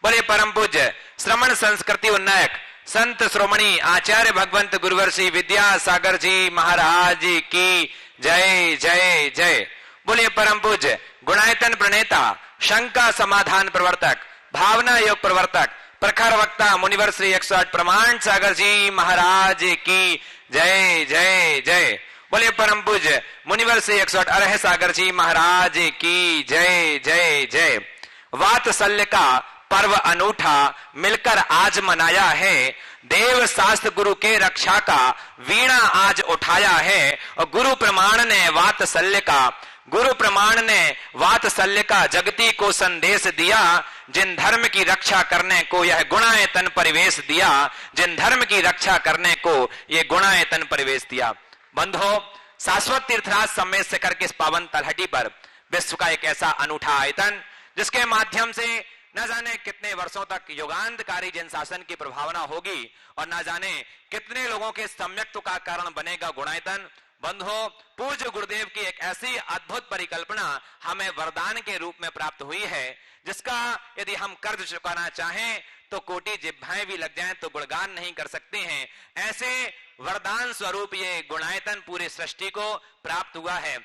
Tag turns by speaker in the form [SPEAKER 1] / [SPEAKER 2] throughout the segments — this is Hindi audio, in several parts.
[SPEAKER 1] बोले परम पूज्य श्रमण संस्कृति उन्नायक संत श्रोमणी आचार्य भगवंत गुरुवर श्री विद्यासागर जी महाराज की जय जय जय। बोलिए परम पूज्य गुणायतन प्रणेता शंका समाधान प्रवर्तक भावना योग प्रवर्तक प्रखर वक्ता मुनिवर श्री 108 प्रमाण सागर जी महाराज की जय जय जय। बोलिए परम पूज्य मुनिवर श्री 108 अरह सागर जी महाराज की जय जय जय। वात्सल्य का पर्व अनूठा मिलकर आज मनाया है, देव शास्त्र गुरु के रक्षा का वीणा आज उठाया है। और गुरु प्रमाण ने वात्सल्य का जगती को संदेश दिया, जिन धर्म की रक्षा करने को यह गुणायतन परिवेश दिया, जिन धर्म की रक्षा करने को यह गुणायतन परिवेश दिया। बंधो शाश्वत तीर्थराज सम्मेद शिखर के इस पावन तलहटी पर विश्व का एक ऐसा अनूठा आयतन जिसके माध्यम से न जाने कितने वर्षों तक युगांतकारी जन शासन की प्रभावना होगी और न जाने कितने लोगों के सम्यक्त्व का कारण बनेगा गुणायतन। बंधो पूज्य गुरुदेव की एक ऐसी अद्भुत परिकल्पना हमें वरदान के रूप में प्राप्त हुई है, जिसका यदि हम कर्ज चुकाना चाहें तो कोटि जिह्वाएं भी लग जाएं तो गुणगान नहीं कर सकते हैं। ऐसे वरदान स्वरूप ये गुणायतन पूरे सृष्टि को प्राप्त हुआ है।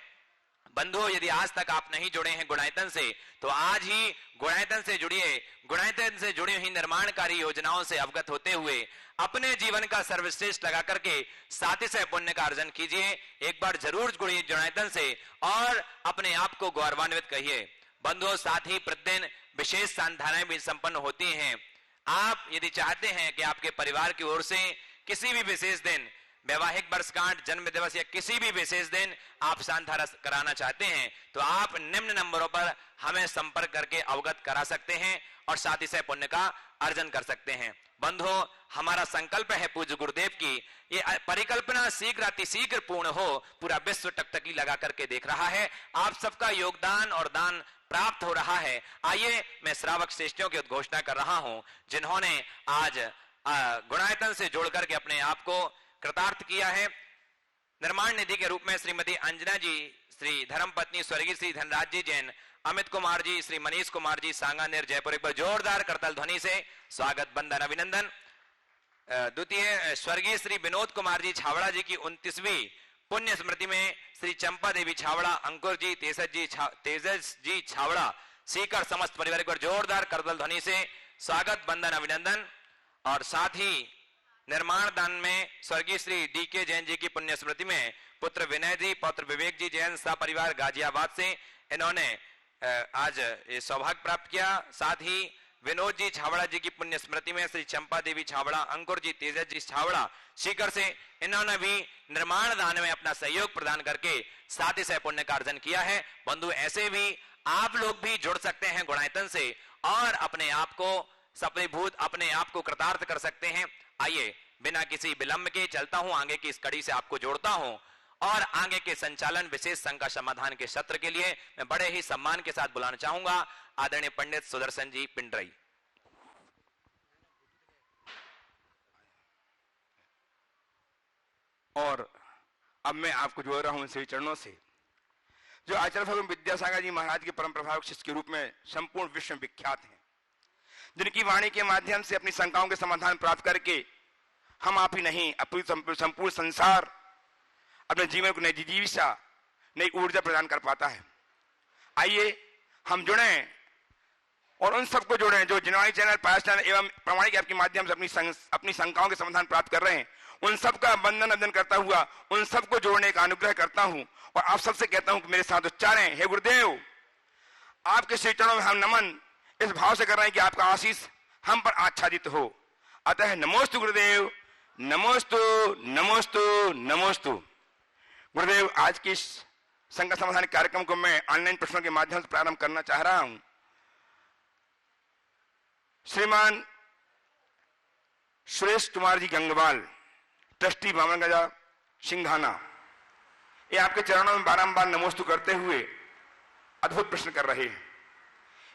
[SPEAKER 1] बंधुओं यदि आज तक आप नहीं जुड़े हैं गुणायतन से तो आज ही गुणायतन से जुड़िए। गुणायतन से जुड़ी हुई निर्माणकारी योजनाओं से अवगत होते हुए अपने जीवन का सर्वश्रेष्ठ लगा करके सातिशय पुण्य का अर्जन कीजिए। एक बार जरूर जुड़िए गुणायतन से और अपने आप को गौरवान्वित कहिए। बंधुओं साथ ही प्रतिदिन विशेष सांधानाएं भी संपन्न होती हैं। आप यदि चाहते हैं कि आपके परिवार की ओर से किसी भी विशेष दिन, वैवाहिक वर्षगांठ, जन्म दिवस या किसी भी विशेष दिन आप सांधारा कराना चाहते हैं तो आप निम्न नंबरों पर हमें संपर्क करके अवगत करा सकते हैं और साथ ही से पुण्य का अर्जन कर सकते हैं। बंधुओं हमारा संकल्प है पूज्य गुरुदेव की ये परिकल्पना शीघ्र अतिशीघ्र पूर्ण हो। पूरा विश्व टकटकी लगा करके देख रहा है, आप सबका योगदान और दान प्राप्त हो रहा है। आइए मैं श्रावक श्रेष्ठियों की उद्घोषणा कर रहा हूं जिन्होंने आज गुणायतन से जोड़ करके अपने आप को कृतार्थ किया है। निर्माण निधि के रूप में श्रीमती अंजना जी, श्री धर्मपत्नी स्वर्गीय श्री धनराज जी जैन, अमित कुमार जी, श्री मनीष कुमार जी सांगानेर जयपुर, एक बार जोरदार करतल ध्वनि से स्वागत वंदन अभिनंदन। द्वितीय स्वर्गीय श्री विनोद कुमार जी छावड़ा जी की 29वीं पुण्य स्मृति में श्री चंपा देवी छावड़ा, अंकुर जी, तेजस जी छावड़ा, सीकर समस्त परिवार को जोरदार करतल ध्वनि से स्वागत वंदन अभिनंदन। और साथ ही निर्माण दान में स्वर्गीय श्री डीके जैन जी की पुण्य स्मृति में पुत्र विनय जी, पौत्र विवेक जी जैन सपरिवार गाजियाबाद से इन्होंने आज ये सौभाग्य प्राप्त किया। साथ ही विनोद जी छावड़ा जी की पुण्य स्मृति में श्री चंपा देवी छावड़ा, अंकुर जी, तेजस जी छावड़ा सीकर से इन्होंने भी निर्माण दान में अपना सहयोग प्रदान करके साथ ही सह पुण्य का अर्जन किया है। बंधु ऐसे भी आप लोग भी जुड़ सकते हैं गुणायतन से और अपने आप को सफलीभूत, अपने आप को कृतार्थ कर सकते हैं। आइए बिना किसी विलंब के चलता हूं, आगे की इस कड़ी से आपको जोड़ता हूं और आगे के संचालन विशेष शंका समाधान के सत्र के लिए मैं बड़े ही सम्मान के साथ बुलाना चाहूंगा आदरणीय पंडित सुदर्शन जी पिंडरई।
[SPEAKER 2] और अब मैं आपको जोड़ रहा हूं श्री चरणों से, जो आचार्य भगवान विद्यासागर जी महाराज के परम प्रभावक शिष्य के रूप में संपूर्ण विश्व में विख्यात हैं, जिनकी वाणी के माध्यम से अपनी शंकाओं के समाधान प्राप्त करके हम आप ही नहीं संपूर्ण संसार अपने जीवन को नई जीविका, नई ऊर्जा प्रदान कर पाता है। आइए हम जुड़े और उन सबको जोड़े जो जिनवाणी चैनल, पायस चैनल एवं प्रमाणिक ऐप के माध्यम से अपनी शंकाओं के समाधान प्राप्त कर रहे हैं। उन सबका वंदन अभिनंदन करता हुआ उन सबको जोड़ने का अनुग्रह करता हूं और आप सबसे कहता हूं कि मेरे साथ उच्चारें, हे गुरुदेव आपके श्री चरणों में हम नमन इस भाव से कर रहे हैं कि आपका आशीष हम पर आच्छादित हो। अतः नमोस्तु गुरुदेव, नमोस्तु नमोस्तु नमोस्तु। गुरुदेव आज की शंका समाधान कार्यक्रम को मैं ऑनलाइन प्रश्नों के माध्यम से प्रारंभ करना चाह रहा हूं। श्रीमान सुरेश कुमार जी गंगवाल, ट्रस्टी बामन गजा सिंघाना, ये आपके चरणों में बारंबार नमोस्तु करते हुए अद्भुत प्रश्न कर रहे हैं।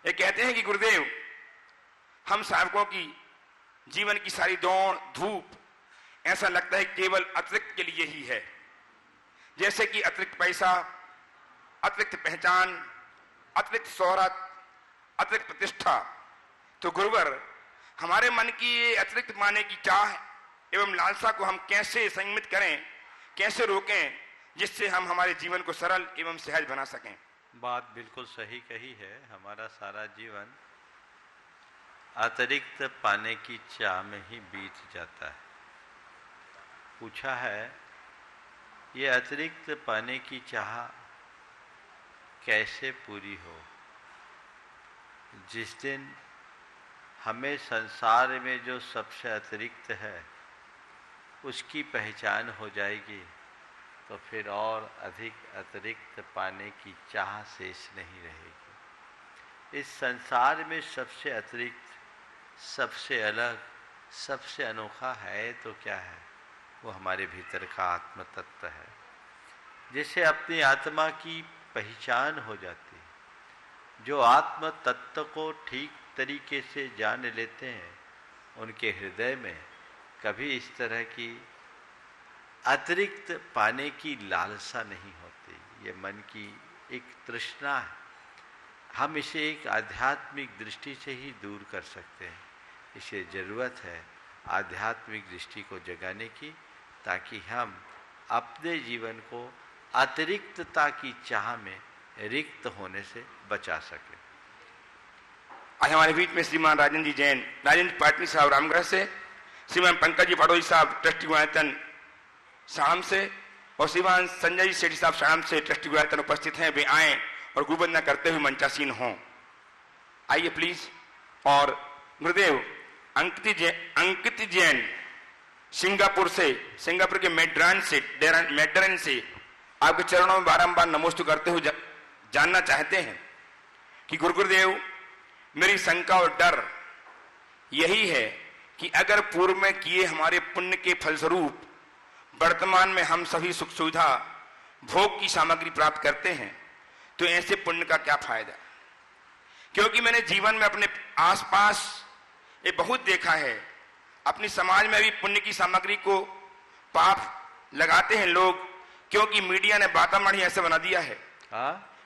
[SPEAKER 2] ये कहते हैं कि गुरुदेव हम साधकों की जीवन की सारी दौड़ धूप ऐसा लगता है केवल अतिरिक्त के लिए ही है, जैसे कि अतिरिक्त पैसा, अतिरिक्त पहचान, अतिरिक्त शोहरत, अतिरिक्त प्रतिष्ठा, तो गुरुवर, हमारे मन की ये अतिरिक्त पाने की चाह एवं लालसा को हम कैसे संयमित करें, कैसे रोकें, जिससे हम हमारे जीवन को सरल एवं सहज बना सकें?
[SPEAKER 3] बात बिल्कुल सही कही है। हमारा सारा जीवन अतिरिक्त पाने की चाह में ही बीत जाता है। पूछा है, ये अतिरिक्त पाने की चाह कैसे पूरी हो? जिस दिन हमें संसार में जो सबसे अतिरिक्त है उसकी पहचान हो जाएगी तो फिर और अधिक अतिरिक्त पाने की चाह शेष नहीं रहेगी। इस संसार में सबसे अतिरिक्त, सबसे अलग, सबसे अनोखा है तो क्या है? वो हमारे भीतर का आत्म तत्व है, जिसे अपनी आत्मा की पहचान हो जाती है। जो आत्म तत्व को ठीक तरीके से जान लेते हैं, उनके हृदय में कभी इस तरह की अतिरिक्त पाने की लालसा नहीं होती। ये मन की एक तृष्णा है। हम इसे एक आध्यात्मिक दृष्टि से ही दूर कर सकते हैं। इसे ज़रूरत है आध्यात्मिक दृष्टि को जगाने की, ताकि हम अपने जीवन को अतिरिक्तता की चाह में रिक्त होने से बचा सकें।
[SPEAKER 2] आज हमारे बीच में श्रीमान राजन जी जैन, राजन जी पाटनी साहब रामगढ़ से, श्रीमान पंकज जी पड़ोसी साहब ट्रस्टी गुणायतन शाम से, और श्रीमान संजय जी सेठी साहब शाम से ट्रस्टी गुणायतन उपस्थित हैं। वे आए और गुरुवंदना करते हुए मंचासीन हों। आइए प्लीज। और गुरुदेव अंकित जैन सिंगापुर से, सिंगापुर के मेड्रान से आपके चरणों में बारंबार नमोस्तु करते हुए जानना चाहते हैं कि गुरुदेव, मेरी शंका और डर यही है कि अगर पूर्व में किए हमारे पुण्य के फलस्वरूप वर्तमान में हम सभी सुख सुविधा भोग की सामग्री प्राप्त करते हैं, तो ऐसे पुण्य का क्या फायदा? क्योंकि मैंने जीवन में अपने आसपास ये बहुत देखा है। अपनी समाज में भी पुण्य की सामग्री को पाप लगाते हैं लोग, क्योंकि मीडिया ने वातावरण ही ऐसा बना दिया है।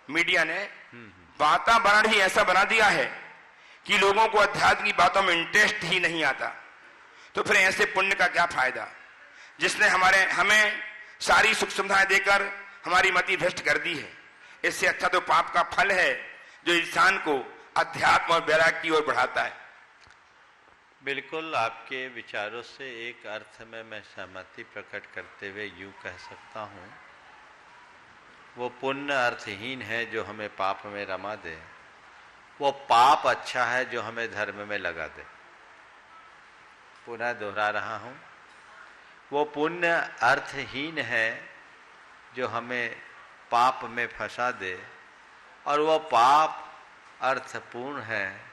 [SPEAKER 2] मीडिया ने वातावरण ही ऐसा बना दिया है कि लोगों को अध्यात्म की बातों में इंटरेस्ट ही नहीं आता। तो फिर ऐसे पुण्य का क्या फायदा, जिसने हमें सारी सुख सुविधाएं देकर हमारी मति भ्रष्ट कर दी है। इससे अच्छा तो पाप का फल है जो इंसान को अध्यात्म और वैराग्य की ओर बढ़ाता है।
[SPEAKER 3] बिल्कुल, आपके विचारों से एक अर्थ में मैं सहमति प्रकट करते हुए यूं कह सकता हूं, वो पुण्य अर्थहीन है जो हमें पाप में रमा दे, वो पाप अच्छा है जो हमें धर्म में लगा दे। पुनः दोहरा रहा हूं, वो पुण्य अर्थहीन है जो हमें पाप में फंसा दे, और वो पाप अर्थपूर्ण है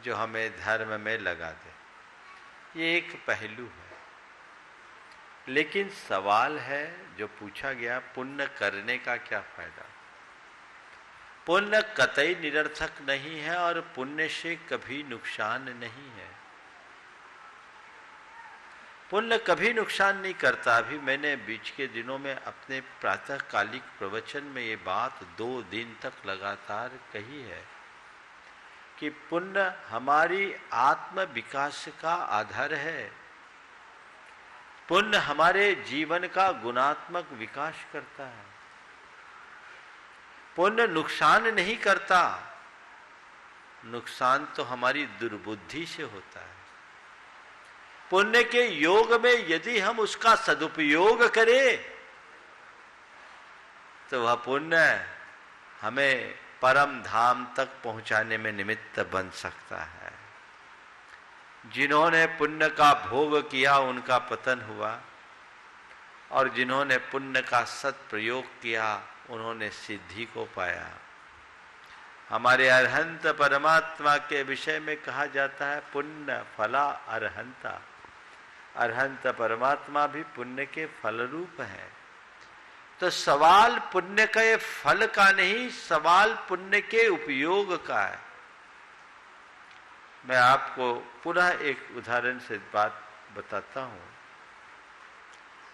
[SPEAKER 3] जो हमें धर्म में लगा दे। ये एक पहलू है। लेकिन सवाल है जो पूछा गया, पुण्य करने का क्या फायदा? पुण्य कतई निरर्थक नहीं है और पुण्य से कभी नुकसान नहीं है। पुण्य कभी नुकसान नहीं करता। अभी मैंने बीच के दिनों में अपने प्रातःकालिक प्रवचन में ये बात 2 दिन तक लगातार कही है कि पुण्य हमारी आत्म विकास का आधार है। पुण्य हमारे जीवन का गुणात्मक विकास करता है। पुण्य नुकसान नहीं करता, नुकसान तो हमारी दुर्बुद्धि से होता है। पुण्य के योग में यदि हम उसका सदुपयोग करें तो वह पुण्य हमें परम धाम तक पहुंचाने में निमित्त बन सकता है। जिन्होंने पुण्य का भोग किया उनका पतन हुआ, और जिन्होंने पुण्य का सत्प्रयोग किया उन्होंने सिद्धि को पाया। हमारे अरहंत परमात्मा के विषय में कहा जाता है, पुण्य फला अरहंता। अरहंत परमात्मा भी पुण्य के फल रूप है। तो सवाल पुण्य के फल का नहीं, सवाल पुण्य के उपयोग का है। मैं आपको पुनः एक उदाहरण से बात बताता हूं।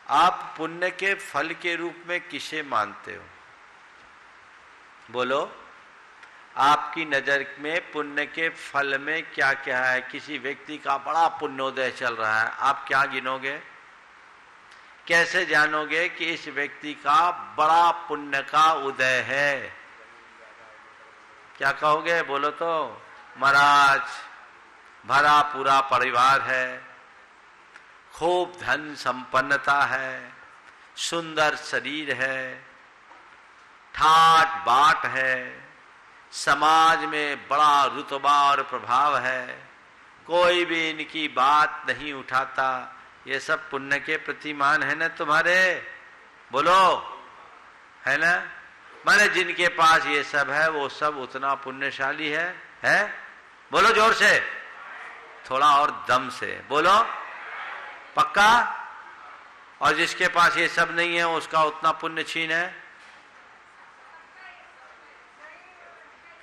[SPEAKER 3] आप पुण्य के फल के रूप में किसे मानते हो? बोलो। आपकी नजर में पुण्य के फल में क्या क्या है? किसी व्यक्ति का बड़ा पुण्योदय चल रहा है, आप क्या गिनोगे? कैसे जानोगे कि इस व्यक्ति का बड़ा पुण्य का उदय है? क्या कहोगे? बोलो तो। महाराज भरा पूरा परिवार है, खूब धन संपन्नता है, सुंदर शरीर है, ठाट बाट है, समाज में बड़ा रुतबा और प्रभाव है, कोई भी इनकी बात नहीं उठाता। ये सब पुण्य के प्रतिमान है ना तुम्हारे? बोलो, है ना? माने जिनके पास ये सब है वो सब उतना पुण्यशाली है? बोलो जोर से, थोड़ा और दम से बोलो, पक्का? और जिसके पास ये सब नहीं है उसका उतना पुण्य छीन है?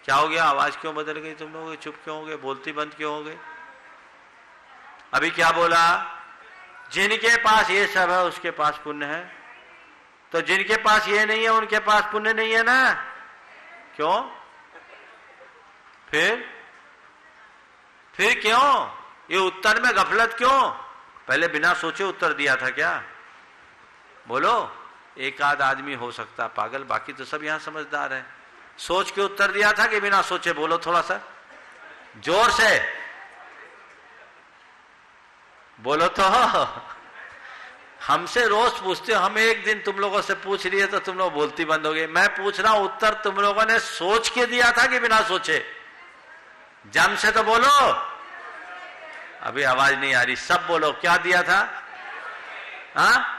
[SPEAKER 3] क्या हो गया? आवाज क्यों बदल गई? तुम लोग चुप क्यों हो गए? बोलती बंद क्यों हो गई? अभी क्या बोला? जिनके पास ये सब है उसके पास पुण्य है। तो जिनके पास ये नहीं है उनके पास पुण्य नहीं है ना? क्यों? फिर क्यों ये उत्तर में गफलत क्यों? पहले बिना सोचे उत्तर दिया था क्या? बोलो। एक आध आदमी हो सकता पागल, बाकी तो सब यहां समझदार है। सोच के उत्तर दिया था कि बिना सोचे? बोलो थोड़ा सा जोर से बोलो तो। हमसे रोज पूछते हो, हम एक दिन तुम लोगों से पूछ रही है तो तुम लोग बोलती बंद हो गए। मैं पूछ रहा हूं उत्तर तुम लोगों ने सोच के दिया था कि बिना सोचे? जम से तो बोलो। अभी आवाज नहीं आ रही, सब बोलो। क्या दिया था? हाँ?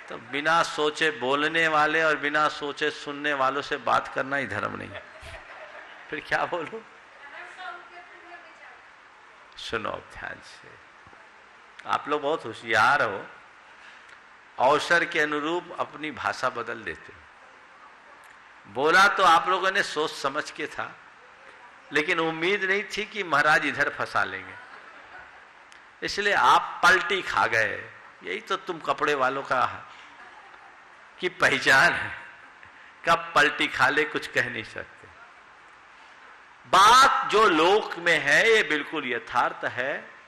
[SPEAKER 3] तो बिना सोचे बोलने वाले और बिना सोचे सुनने वालों से बात करना ही धर्म नहीं है। फिर क्या बोलो? सुनो ध्यान से। आप लोग बहुत होशियार हो, अवसर के अनुरूप अपनी भाषा बदल देते हो। बोला तो आप लोगों ने सोच समझ के था, लेकिन उम्मीद नहीं थी कि महाराज इधर फंसा लेंगे, इसलिए आप पलटी खा गए। यही तो तुम कपड़े वालों का की पहचान है, कब पलटी खा ले कुछ कह नहीं सकते। बात जो लोक में है ये बिल्कुल यथार्थ है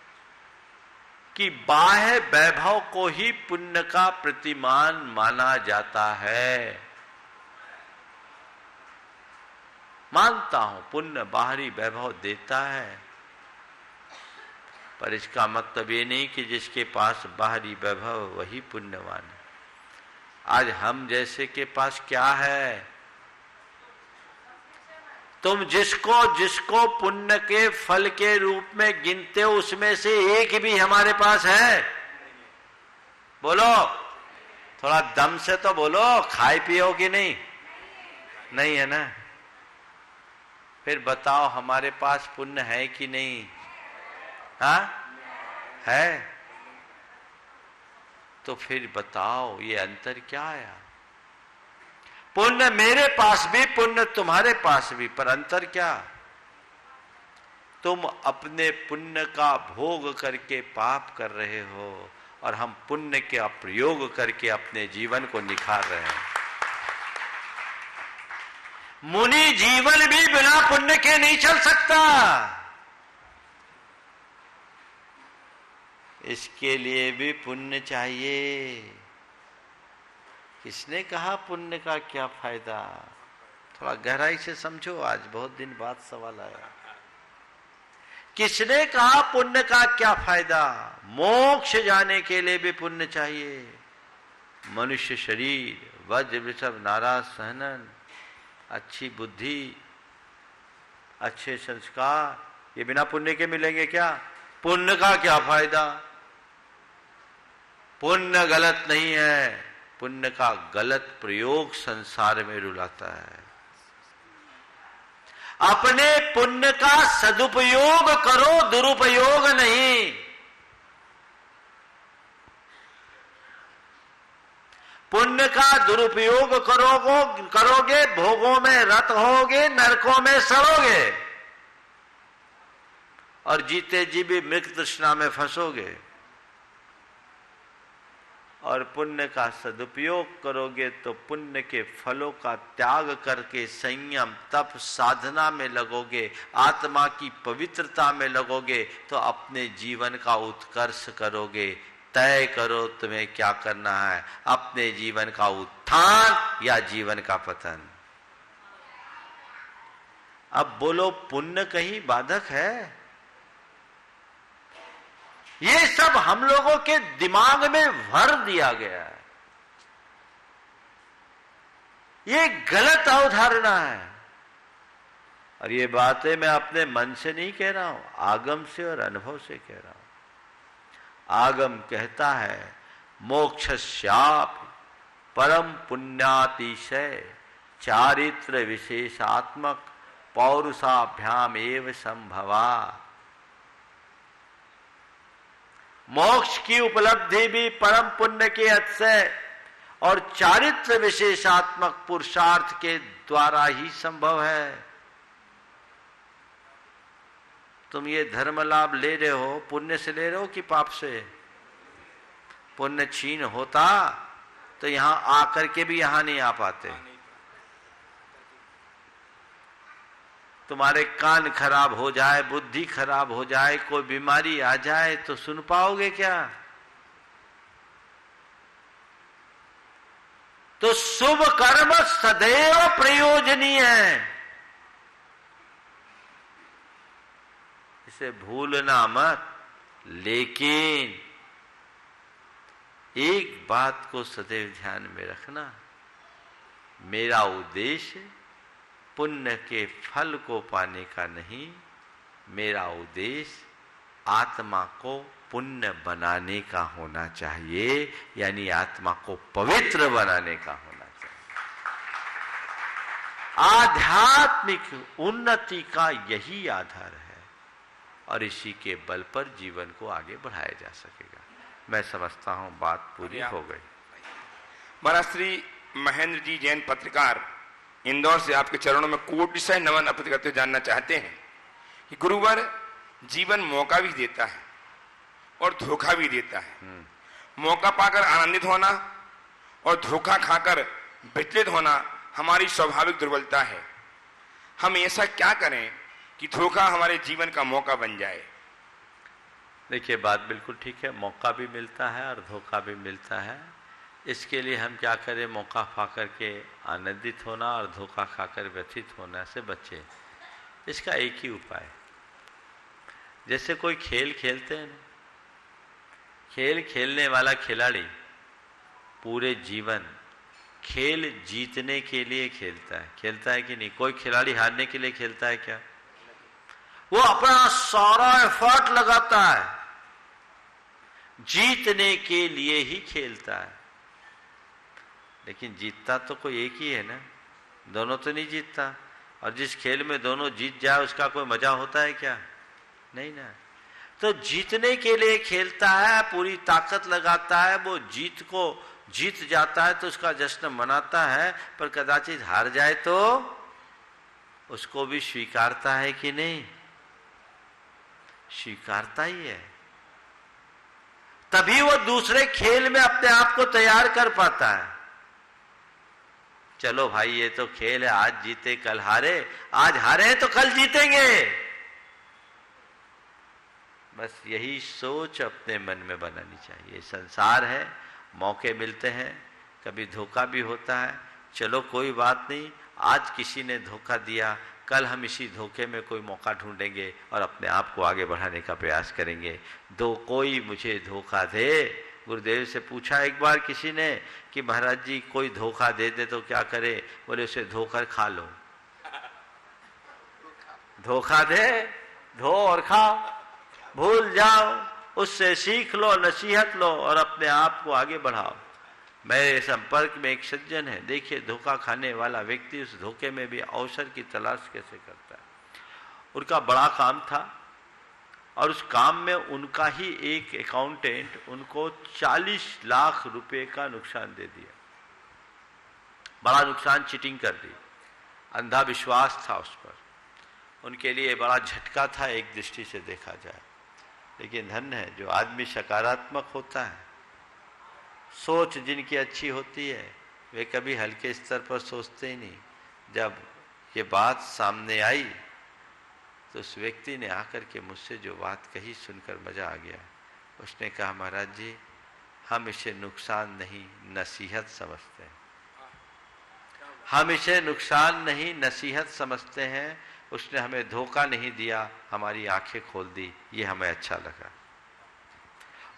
[SPEAKER 3] कि बाह्य वैभव को ही पुण्य का प्रतिमान माना जाता है। मानता हूं पुण्य बाहरी वैभव देता है, पर इसका मतलब ये नहीं कि जिसके पास बाहरी वैभव वही पुण्यवान है। आज हम जैसे के पास क्या है? तुम जिसको पुण्य के फल के रूप में गिनते हो उसमें से एक भी हमारे पास है? बोलो थोड़ा दम से तो बोलो। खाए पियो कि नहीं? नहीं है ना? फिर बताओ हमारे पास पुण्य है कि नहीं? हाँ है? तो फिर बताओ ये अंतर क्या आया? पुण्य मेरे पास भी, पुण्य तुम्हारे पास भी, पर अंतर क्या? तुम अपने पुण्य का भोग करके पाप कर रहे हो और हम पुण्य के प्रयोग करके अपने जीवन को निखार रहे हैं। मुनि जीवन भी बिना पुण्य के नहीं चल सकता। इसके लिए भी पुण्य चाहिए। किसने कहा पुण्य का क्या फायदा? थोड़ा गहराई से समझो, आज बहुत दिन बाद सवाल आया। किसने कहा पुण्य का क्या फायदा? मोक्ष जाने के लिए भी पुण्य चाहिए। मनुष्य शरीर, वज्र वृषभ नाराज सहनन, अच्छी बुद्धि, अच्छे संस्कार, ये बिना पुण्य के मिलेंगे क्या? पुण्य का क्या फायदा? पुण्य गलत नहीं है, पुण्य का गलत प्रयोग संसार में रुलाता है। अपने पुण्य का सदुपयोग करो, दुरुपयोग नहीं। पुण्य का दुरुपयोग करोगे, भोगों में रत होगे, नरकों में सड़ोगे और जीते जी भी मृग तृष्णा में फंसोगे। और पुण्य का सदुपयोग करोगे तो पुण्य के फलों का त्याग करके संयम तप साधना में लगोगे, आत्मा की पवित्रता में लगोगे तो अपने जीवन का उत्कर्ष करोगे। तय करो तुम्हें क्या करना है, अपने जीवन का उत्थान या जीवन का पतन। अब बोलो पुण्य कहीं बाधक है? ये सब हम लोगों के दिमाग में भर दिया गया है। ये गलत अवधारणा है। और ये बातें मैं अपने मन से नहीं कह रहा हूं, आगम से और अनुभव से कह रहा हूं। आगम कहता है मोक्षस्यापि परम पुण्यातिशय चारित्र विशेषात्मक पौरुषाभ्याम एव संभवा। मोक्ष की उपलब्धि भी परम पुण्य के अतिशय और चारित्र विशेषात्मक पुरुषार्थ के द्वारा ही संभव है। तुम ये धर्म लाभ ले रहे हो, पुण्य से ले रहे हो कि पाप से? पुण्य छीन होता तो यहां आकर के भी यहां नहीं आ पाते। तुम्हारे कान खराब हो जाए, बुद्धि खराब हो जाए, कोई बीमारी आ जाए तो सुन पाओगे क्या? तो शुभ कर्म सदैव प्रयोजनीय है, इसे भूलना मत। लेकिन एक बात को सदैव ध्यान में रखना, मेरा उद्देश्य पुण्य के फल को पाने का नहीं, मेरा उद्देश्य आत्मा को पुण्य बनाने का होना चाहिए, यानी आत्मा को पवित्र बनाने का होना चाहिए। आध्यात्मिक उन्नति का यही आधार है और इसी के बल पर जीवन को आगे बढ़ाया जा सकेगा। मैं समझता हूं बात पूरी हो गई।
[SPEAKER 2] महाराज श्री महेंद्र जी जैन पत्रकार इंदौर से आपके चरणों में कोटि से नमन अर्पित करते हुए जानना चाहते हैं कि गुरुवर जीवन मौका भी देता है और धोखा भी देता है। मौका पाकर आनंदित होना और धोखा खाकर विचलित होना हमारी स्वाभाविक दुर्बलता है। हम ऐसा क्या करें कि धोखा हमारे जीवन का मौका बन जाए?
[SPEAKER 3] देखिए बात बिल्कुल ठीक है, मौका भी मिलता है और धोखा भी मिलता है। इसके लिए हम क्या करें, मौका पा करके आनंदित होना और धोखा खाकर व्यथित होने से बचे। इसका एक ही उपाय, जैसे कोई खेल खेलते हैं, खेल खेलने वाला खिलाड़ी पूरे जीवन खेल जीतने के लिए खेलता है कि नहीं? कोई खिलाड़ी हारने के लिए खेलता है क्या? वो अपना सारा एफर्ट लगाता है, जीतने के लिए ही खेलता है। लेकिन जीतता तो कोई एक ही है ना, दोनों तो नहीं जीतता। और जिस खेल में दोनों जीत जाए उसका कोई मजा होता है क्या? नहीं ना। तो जीतने के लिए खेलता है, पूरी ताकत लगाता है, वो जीत जाता है तो उसका जश्न मनाता है, पर कदाचित हार जाए तो उसको भी स्वीकारता है कि नहीं? स्वीकारता ही है, तभी वो दूसरे खेल में अपने आप को तैयार कर पाता है। चलो भाई ये तो खेल है, आज जीते कल हारे, आज हारे तो कल जीतेंगे। बस यही सोच अपने मन में बनानी चाहिए। संसार है, मौके मिलते हैं, कभी धोखा भी होता है। चलो कोई बात नहीं, आज किसी ने धोखा दिया, कल हम इसी धोखे में कोई मौका ढूंढेंगे और अपने आप को आगे बढ़ाने का प्रयास करेंगे। कोई मुझे धोखा दे, गुरुदेव से पूछा एक बार किसी ने कि महाराज जी कोई धोखा दे दे तो क्या करे? बोले उसे धोकर खा लो। धोखा दे, धो और खाओ, भूल जाओ, उससे सीख लो, नसीहत लो और अपने आप को आगे बढ़ाओ। मेरे संपर्क में एक सज्जन है, देखिए धोखा खाने वाला व्यक्ति उस धोखे में भी अवसर की तलाश कैसे करता है। उनका बड़ा काम था और उस काम में उनका ही एक अकाउंटेंट उनको 40 लाख रुपए का नुकसान दे दिया। बड़ा नुकसान, चीटिंग कर दी, अंधा विश्वास था उस पर। उनके लिए बड़ा झटका था एक दृष्टि से देखा जाए। लेकिन धन्य है जो आदमी सकारात्मक होता है, सोच जिनकी अच्छी होती है वे कभी हल्के स्तर पर सोचते ही नहीं। जब ये बात सामने आई तो उस व्यक्ति ने आकर के मुझसे जो बात कही सुनकर मजा आ गया। उसने कहा, महाराज जी, हम इसे नुकसान नहीं नसीहत समझते हैं। हम इसे नुकसान नहीं नसीहत समझते हैं। उसने हमें धोखा नहीं दिया, हमारी आंखें खोल दी, ये हमें अच्छा लगा।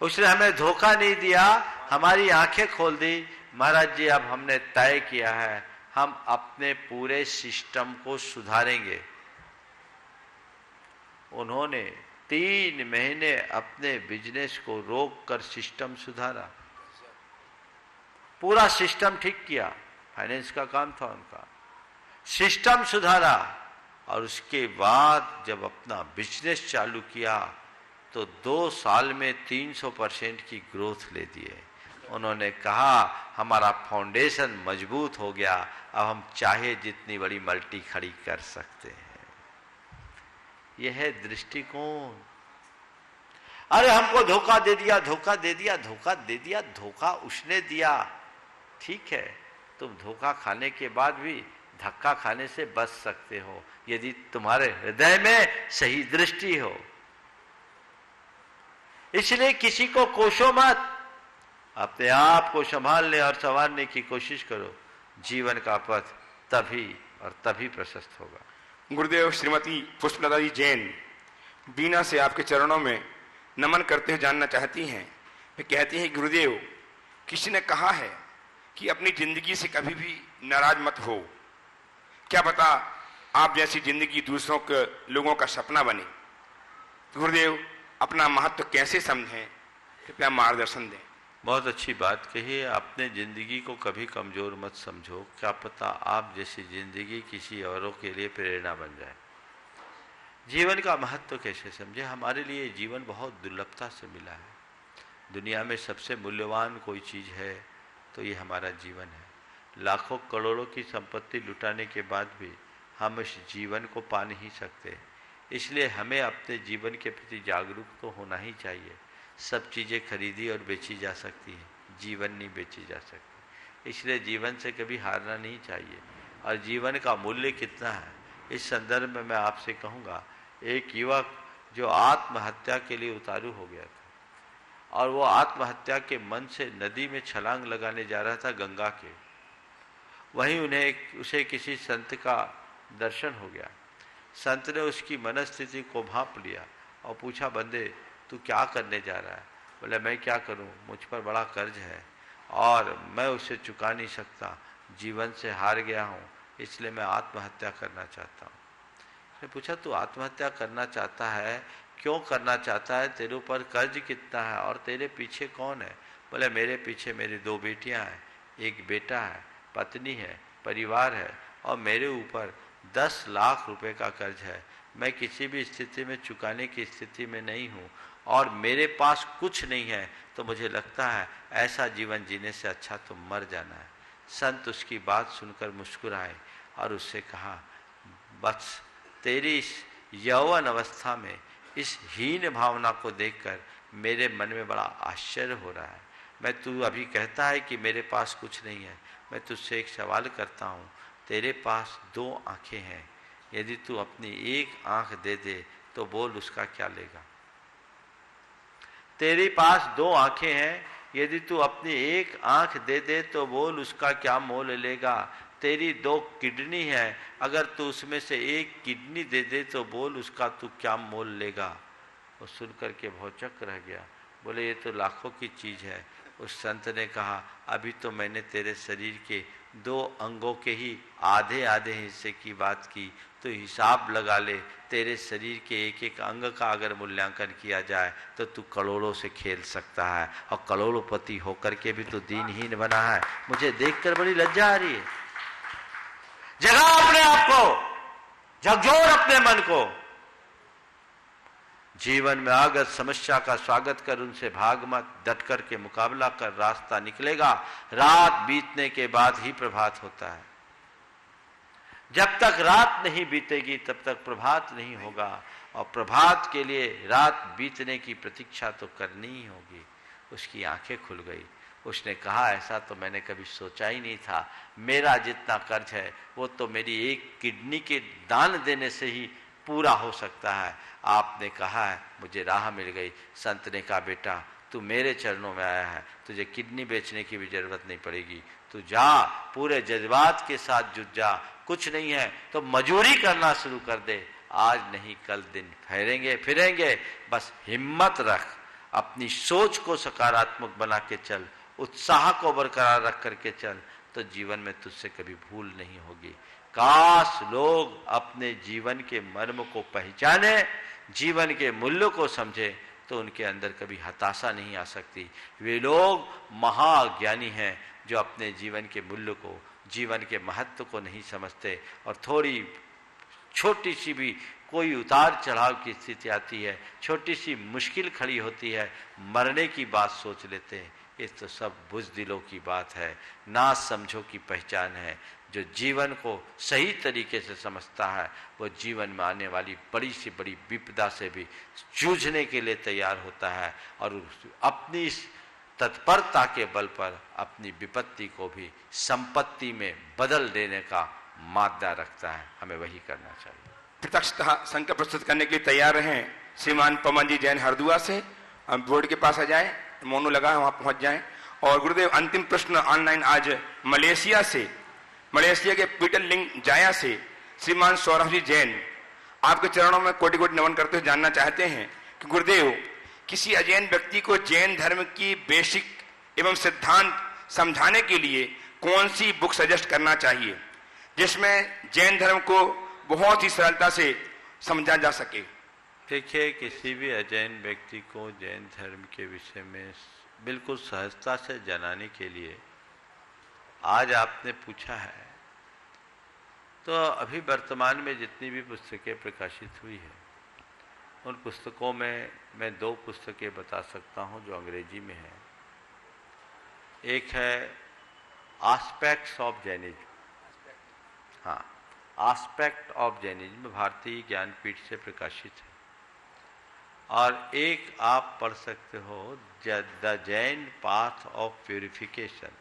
[SPEAKER 3] उसने हमें धोखा नहीं दिया, हमारी आंखें खोल दी। महाराज जी, अब हमने तय किया है हम अपने पूरे सिस्टम को सुधारेंगे। उन्होंने 3 महीने अपने बिजनेस को रोककर सिस्टम सुधारा, पूरा सिस्टम ठीक किया। फाइनेंस का काम था उनका, सिस्टम सुधारा और उसके बाद जब अपना बिजनेस चालू किया तो 2 साल में 300% की ग्रोथ ले दिए। उन्होंने कहा, हमारा फाउंडेशन मजबूत हो गया, अब हम चाहे जितनी बड़ी मल्टी खड़ी कर सकते हैं। यह है दृष्टिकोण। अरे हमको धोखा दे दिया, धोखा दे दिया, धोखा दे दिया, धोखा उसने दिया। ठीक है, तुम धोखा खाने के बाद भी धक्का खाने से बच सकते हो यदि तुम्हारे हृदय में सही दृष्टि हो। इसलिए किसी को कोसो मत, अपने आप को संभालने और संवारने की कोशिश करो। जीवन का पथ तभी और तभी प्रशस्त होगा।
[SPEAKER 2] गुरुदेव, श्रीमती पुष्पलता जी जैन बीना से आपके चरणों में नमन करते हुए जानना चाहती हैं। वे कहती हैं, गुरुदेव, किसी ने कहा है कि अपनी जिंदगी से कभी भी नाराज मत हो। क्या पता आप जैसी जिंदगी दूसरों के लोगों का सपना बने। तो गुरुदेव, अपना महत्व कैसे समझें, कृपया मार्गदर्शन दें।
[SPEAKER 3] बहुत अच्छी बात कही है। अपने जिंदगी को कभी कमजोर मत समझो। क्या पता आप जैसी जिंदगी किसी औरों के लिए प्रेरणा बन जाए। जीवन का महत्व कैसे समझे। हमारे लिए जीवन बहुत दुर्लभता से मिला है। दुनिया में सबसे मूल्यवान कोई चीज है तो ये हमारा जीवन है। लाखों करोड़ों की संपत्ति लुटाने के बाद भी हम इस जीवन को पा नहीं सकते। इसलिए हमें अपने जीवन के प्रति जागरूक तो होना ही चाहिए। सब चीज़ें खरीदी और बेची जा सकती हैं, जीवन नहीं बेची जा सकती। इसलिए जीवन से कभी हारना नहीं चाहिए। और जीवन का मूल्य कितना है, इस संदर्भ में मैं आपसे कहूँगा, एक युवक जो आत्महत्या के लिए उतारू हो गया था और वो आत्महत्या के मन से नदी में छलांग लगाने जा रहा था गंगा के। वहीं उसे किसी संत का दर्शन हो गया। संत ने उसकी मनस्थिति को भांप लिया और पूछा, बंदे तू क्या करने जा रहा है। बोले, मैं क्या करूं, मुझ पर बड़ा कर्ज है और मैं उसे चुका नहीं सकता, जीवन से हार गया हूं, इसलिए मैं आत्महत्या करना चाहता हूं। उसने पूछा, तू आत्महत्या करना चाहता है, क्यों करना चाहता है, तेरे ऊपर कर्ज कितना है और तेरे पीछे कौन है। बोले, मेरे पीछे मेरी 2 बेटियां हैं, एक बेटा है, पत्नी है, परिवार है और मेरे ऊपर 10 लाख रुपए का कर्ज है। मैं किसी भी स्थिति में चुकाने की स्थिति में नहीं हूँ और मेरे पास कुछ नहीं है, तो मुझे लगता है ऐसा जीवन जीने से अच्छा तो मर जाना है। संत उसकी बात सुनकर मुस्कुराए और उससे कहा, बस तेरी इस यौवन अवस्था में इस हीन भावना को देखकर मेरे मन में बड़ा आश्चर्य हो रहा है। तू अभी कहता है कि मेरे पास कुछ नहीं है, मैं तुझसे एक सवाल करता हूँ, तेरे पास 2 आंखें हैं, यदि तू अपनी एक आंख दे दे तो बोल उसका क्या लेगा। तेरे पास 2 आंखें हैं, यदि तू अपनी एक आंख दे दे तो बोल उसका क्या मोल लेगा। तेरी 2 किडनी है, अगर तू उसमें से एक किडनी दे दे तो बोल उसका तू क्या मोल लेगा। वो सुन करके भौचक रह गया। बोले, ये तो लाखों की चीज है। उस संत ने कहा, अभी तो मैंने तेरे शरीर के 2 अंगों के ही आधे आधे हिस्से की बात की, तो हिसाब लगा ले, तेरे शरीर के एक एक अंग का अगर मूल्यांकन किया जाए तो तू करोड़ों से खेल सकता है और करोड़पति होकर के भी तू दीनहीन बना है। मुझे देखकर बड़ी लज्जा आ रही है। जगा अपने आप को, झकझोर अपने मन को। जीवन में आगत समस्या का स्वागत कर, उनसे भाग मत, डट कर के मुकाबला कर, रास्ता निकलेगा। रात बीतने के बाद ही प्रभात होता है। जब तक रात नहीं बीतेगी तब तक प्रभात नहीं होगा और प्रभात के लिए रात बीतने की प्रतीक्षा तो करनी ही होगी। उसकी आंखें खुल गई। उसने कहा ऐसा तो मैंने कभी सोचा ही नहीं था, मेरा जितना कर्ज है वो तो मेरी एक किडनी के दान देने से ही पूरा हो सकता है। आपने कहा है, मुझे राह मिल गई। संत ने कहा बेटा तू मेरे चरणों में आया है, तुझे किडनी बेचने की भी जरूरत नहीं पड़ेगी, तू जा पूरे जज्बात के साथ जुट जा, कुछ नहीं है तो मजूरी करना शुरू कर दे, आज नहीं कल दिन फिरेंगे, बस हिम्मत रख, अपनी सोच को सकारात्मक बना के चल, उत्साह को बरकरार रख करके चल, तो जीवन में तुझसे कभी भूल नहीं होगी। काश लोग अपने जीवन के मर्म को पहचाने, जीवन के मूल्य को समझे, तो उनके अंदर कभी हताशा नहीं आ सकती। वे लोग महाज्ञानी हैं जो अपने जीवन के मूल्य को, जीवन के महत्व को नहीं समझते, और थोड़ी छोटी सी भी कोई उतार चढ़ाव की स्थिति आती है, छोटी सी मुश्किल खड़ी होती है, मरने की बात सोच लेते हैं। ये तो सब बुज़दिलों की बात है, ना समझो की पहचान है। जो जीवन को सही तरीके से समझता है वो जीवन में आने वाली बड़ी से बड़ी विपदा से भी जूझने के लिए तैयार होता है, और अपनी तत्परता के बल पर अपनी विपत्ति को भी संपत्ति में बदल देने का मादा रखता है। हमें वही करना चाहिए।
[SPEAKER 2] प्रत्यक्षतः संकल्प प्रस्तुत करने के लिए तैयार हैं श्रीमान पवन जी जैन हरदुआ से। हम बोर्ड के पास आ जाएं, मोनो लगा है वहां पहुंच जाएं। और गुरुदेव अंतिम प्रश्न ऑनलाइन आज मलेशिया के पीटर लिंग जाया से श्रीमान सौरभ जी जैन आपके चरणों में कोटि कोटि नमन करते हुए जानना चाहते हैं कि गुरुदेव किसी अजैन व्यक्ति को जैन धर्म की बेसिक एवं सिद्धांत समझाने के लिए कौन सी बुक सजेस्ट करना चाहिए जिसमें जैन धर्म को बहुत ही सरलता से समझा जा सके।
[SPEAKER 3] देखिए, किसी भी अजैन व्यक्ति को जैन धर्म के विषय में बिल्कुल सहजता से जनाने के लिए आज आपने पूछा है, तो अभी वर्तमान में जितनी भी पुस्तकें प्रकाशित हुई है उन पुस्तकों में मैं 2 पुस्तकें बता सकता हूं जो अंग्रेजी में है। एक है एस्पेक्ट्स ऑफ जैनिज्म, हाँ, एस्पेक्ट ऑफ जैनिज्म भारतीय ज्ञानपीठ से प्रकाशित है, और एक आप पढ़ सकते हो the Jain path of purification.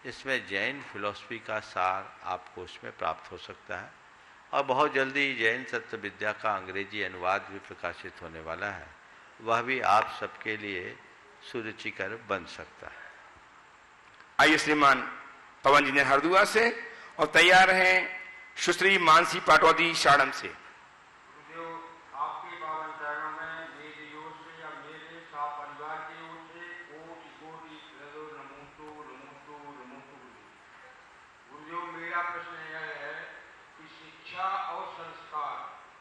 [SPEAKER 3] इसमें जैन फिलॉसफी का सार आपको उसमें प्राप्त हो सकता है, और बहुत जल्दी जैन तत्व विद्या का अंग्रेजी अनुवाद भी प्रकाशित होने वाला है, वह भी आप सबके लिए सुरुचिकर बन सकता है।
[SPEAKER 2] आइए श्रीमान पवन जी ने हरदुआ से, और तैयार हैं सुश्री मानसी पाटौदी साड़म से।
[SPEAKER 4] आपके पावन चरणों में मेरी ओर से या मेरे साथ परिवार की ओर से कोटि कोटि नमोस्तु। गुरुदेव, मेरा प्रश्न यह है कि शिक्षा और संस्कार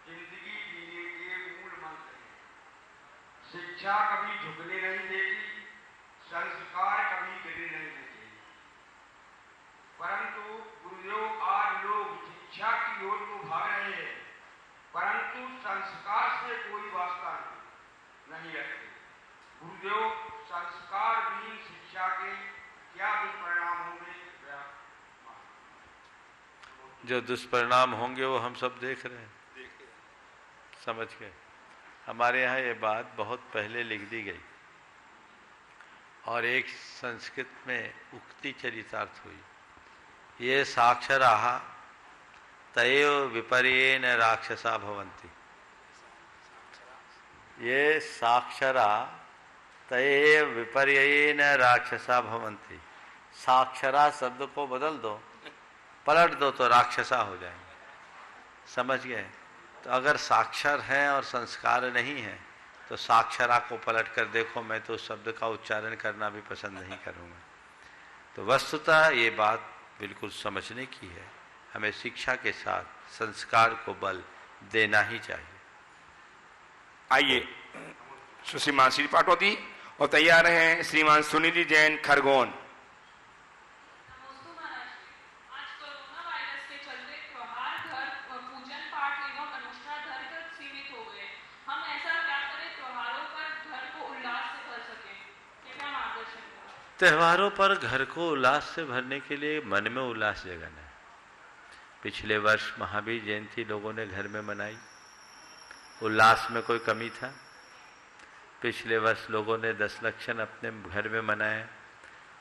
[SPEAKER 4] जिंदगी जीने के मूल मंत्र हैं। शिक्षा कभी झुकने नहीं देती, संस्कार कभी गिरने नहीं देते, परंतु गुरुदेव आज लोग शिक्षा की ओर तो भाग रहे हैं परंतु संस्कार से कोई वास्ता नहीं रखते। गुरुदेव, संस्कार विहीन शिक्षा के क्या दुष्परिणाम होंगे?
[SPEAKER 3] जो दुष्परिणाम होंगे वो हम सब देख रहे हैं, समझ गए। हमारे यहाँ ये बात बहुत पहले लिख दी गई, और एक संस्कृत में उक्ति चरितार्थ हुई, ये साक्षराः तयेव विपर्येण राक्षसा भवन्ति। ये साक्षरा तयेव विपर्येण राक्षसा भवन्ति। साक्षरा शब्द को बदल दो, पलट दो तो राक्षसा हो जाएंगे, समझ गए। तो अगर साक्षर है और संस्कार नहीं है तो साक्षरा को पलट कर देखो, मैं तो उस शब्द का उच्चारण करना भी पसंद नहीं करूँगा। तो वस्तुतः ये बात बिल्कुल समझने की है, हमें शिक्षा के साथ संस्कार को बल देना ही चाहिए।
[SPEAKER 2] आइए सुश्री मानसी पाटौदी, और तैयार हैं श्रीमान सुनील जैन खरगोन।
[SPEAKER 3] त्योहारों पर घर को उल्लास से भरने के लिए मन में उल्लास जगाना है। पिछले वर्ष महावीर जयंती लोगों ने घर में मनाई, उल्लास में कोई कमी था? पिछले वर्ष लोगों ने 10 लक्षण अपने घर में मनाए,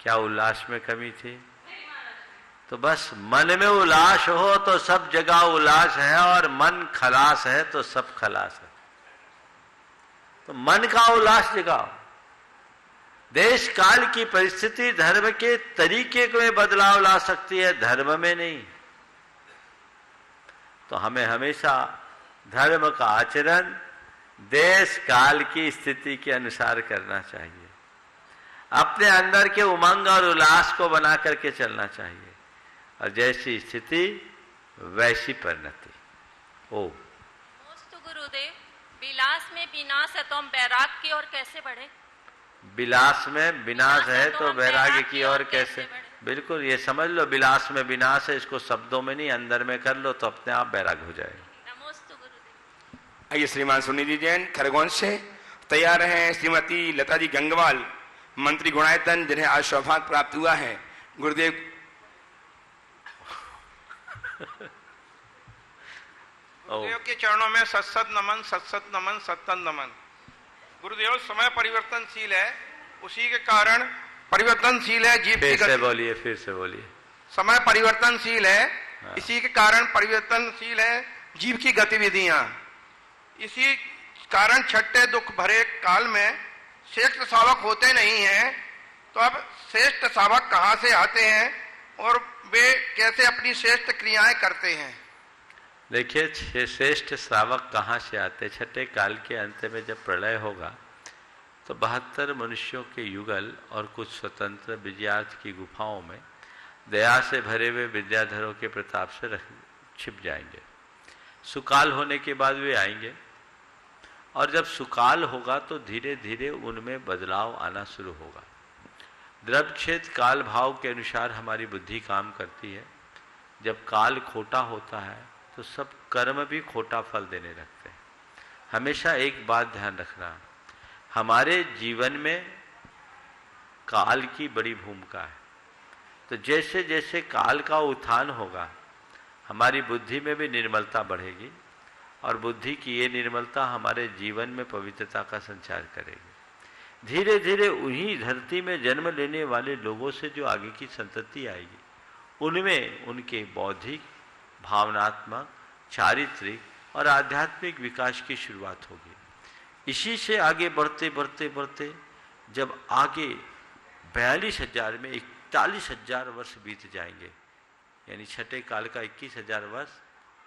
[SPEAKER 3] क्या उल्लास में कमी थी? तो बस मन में उल्लास हो तो सब जगह उल्लास है, और मन खलास है तो सब खलास है। तो मन का उल्लास जगाओ। देश काल की परिस्थिति धर्म के तरीके में बदलाव ला सकती है, धर्म में नहीं। तो हमें हमेशा धर्म का आचरण देश काल की स्थिति के अनुसार करना चाहिए। अपने अंदर के उमंग और उल्लास को बना करके चलना चाहिए, और जैसी स्थिति वैसी परिणति। ओ
[SPEAKER 5] गुरुदेव, विलास में विनाश है तो हम वैराग की ओर कैसे बढ़े?
[SPEAKER 3] विलास में विनाश है तो वैराग्य की ओर कैसे? बिल्कुल, ये समझ लो, विलास में विनाश है, इसको शब्दों में नहीं अंदर में कर लो तो अपने आप वैराग्य हो जाएगा।
[SPEAKER 5] नमोस्तु गुरुदेव।
[SPEAKER 2] आइए श्रीमान सुनीति जैन खरगोन से तैयार हैं श्रीमती लता जी गंगवाल, मंत्री गुणायतन, जिन्हें आज सौभाग्य प्राप्त हुआ है। गुरुदेव
[SPEAKER 4] गुरुदेव के चरणों में सत्सत नमन, सत्सत नमन, सत्तन नमन। गुरुदेव समय परिवर्तनशील है, उसी के कारण परिवर्तनशील है जीव की गति।
[SPEAKER 3] बोलिए, फिर से बोलिए।
[SPEAKER 4] समय परिवर्तनशील है, इसी के कारण परिवर्तनशील है जीव की गतिविधियां। इसी कारण छठे दुख भरे काल में श्रेष्ठ शावक होते नहीं हैं। तो अब श्रेष्ठ शावक कहाँ से आते हैं और वे कैसे अपनी श्रेष्ठ क्रियाएं करते हैं?
[SPEAKER 3] देखिए, श्रेष्ठ श्रावक कहाँ से आते? छठे काल के अंत में जब प्रलय होगा तो 72 मनुष्यों के युगल और कुछ स्वतंत्र विजयार्थ की गुफाओं में दया से भरे हुए विद्याधरों के प्रताप से छिप जाएंगे। सुकाल होने के बाद वे आएंगे, और जब सुकाल होगा तो धीरे धीरे उनमें बदलाव आना शुरू होगा। द्रव्यक्षेद काल भाव के अनुसार हमारी बुद्धि काम करती है। जब काल खोटा होता है तो सब कर्म भी खोटा फल देने लगते हैं। हमेशा एक बात ध्यान रखना, हमारे जीवन में काल की बड़ी भूमिका है। तो जैसे जैसे काल का उत्थान होगा, हमारी बुद्धि में भी निर्मलता बढ़ेगी, और बुद्धि की ये निर्मलता हमारे जीवन में पवित्रता का संचार करेगी। धीरे धीरे उन्हीं धरती में जन्म लेने वाले लोगों से जो आगे की संतति आएगी, उनमें उनके बौद्धिक, भावनात्मक, चारित्रिक और आध्यात्मिक विकास की शुरुआत होगी। इसी से आगे बढ़ते बढ़ते बढ़ते जब आगे 42,000 में 41,000 वर्ष बीत जाएंगे, यानी छठे काल का 21,000 वर्ष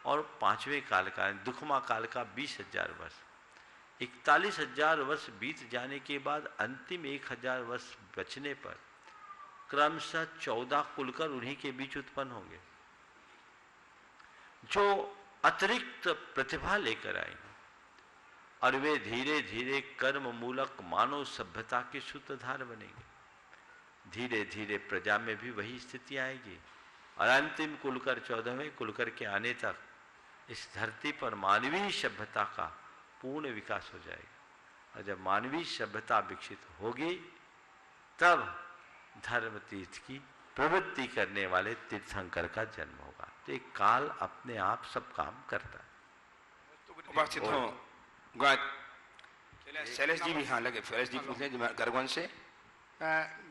[SPEAKER 3] और पांचवें काल का दुखमा काल का 20,000 वर्ष, 41,000 वर्ष बीत जाने के बाद अंतिम 1,000 वर्ष बचने पर क्रमशः 14 कुलकर उन्हीं के बीच उत्पन्न होंगे, जो अतिरिक्त प्रतिभा लेकर आएंगे, और वे धीरे धीरे कर्म मूलक मानव सभ्यता के सूत्रधार बनेंगे। धीरे धीरे प्रजा में भी वही स्थिति आएगी, और अंतिम कुलकर 14वें कुलकर के आने तक इस धरती पर मानवीय सभ्यता का पूर्ण विकास हो जाएगा। और जब मानवीय सभ्यता विकसित होगी, तब धर्म तीर्थ की प्रवृत्ति करने वाले तीर्थंकर का जन्म होगा। तो एक काल अपने आप सब काम करता है।
[SPEAKER 2] उपस्थित हो शैलेश जी भी, हाँ लगे, शैलेश जी पूछे खरगोन से।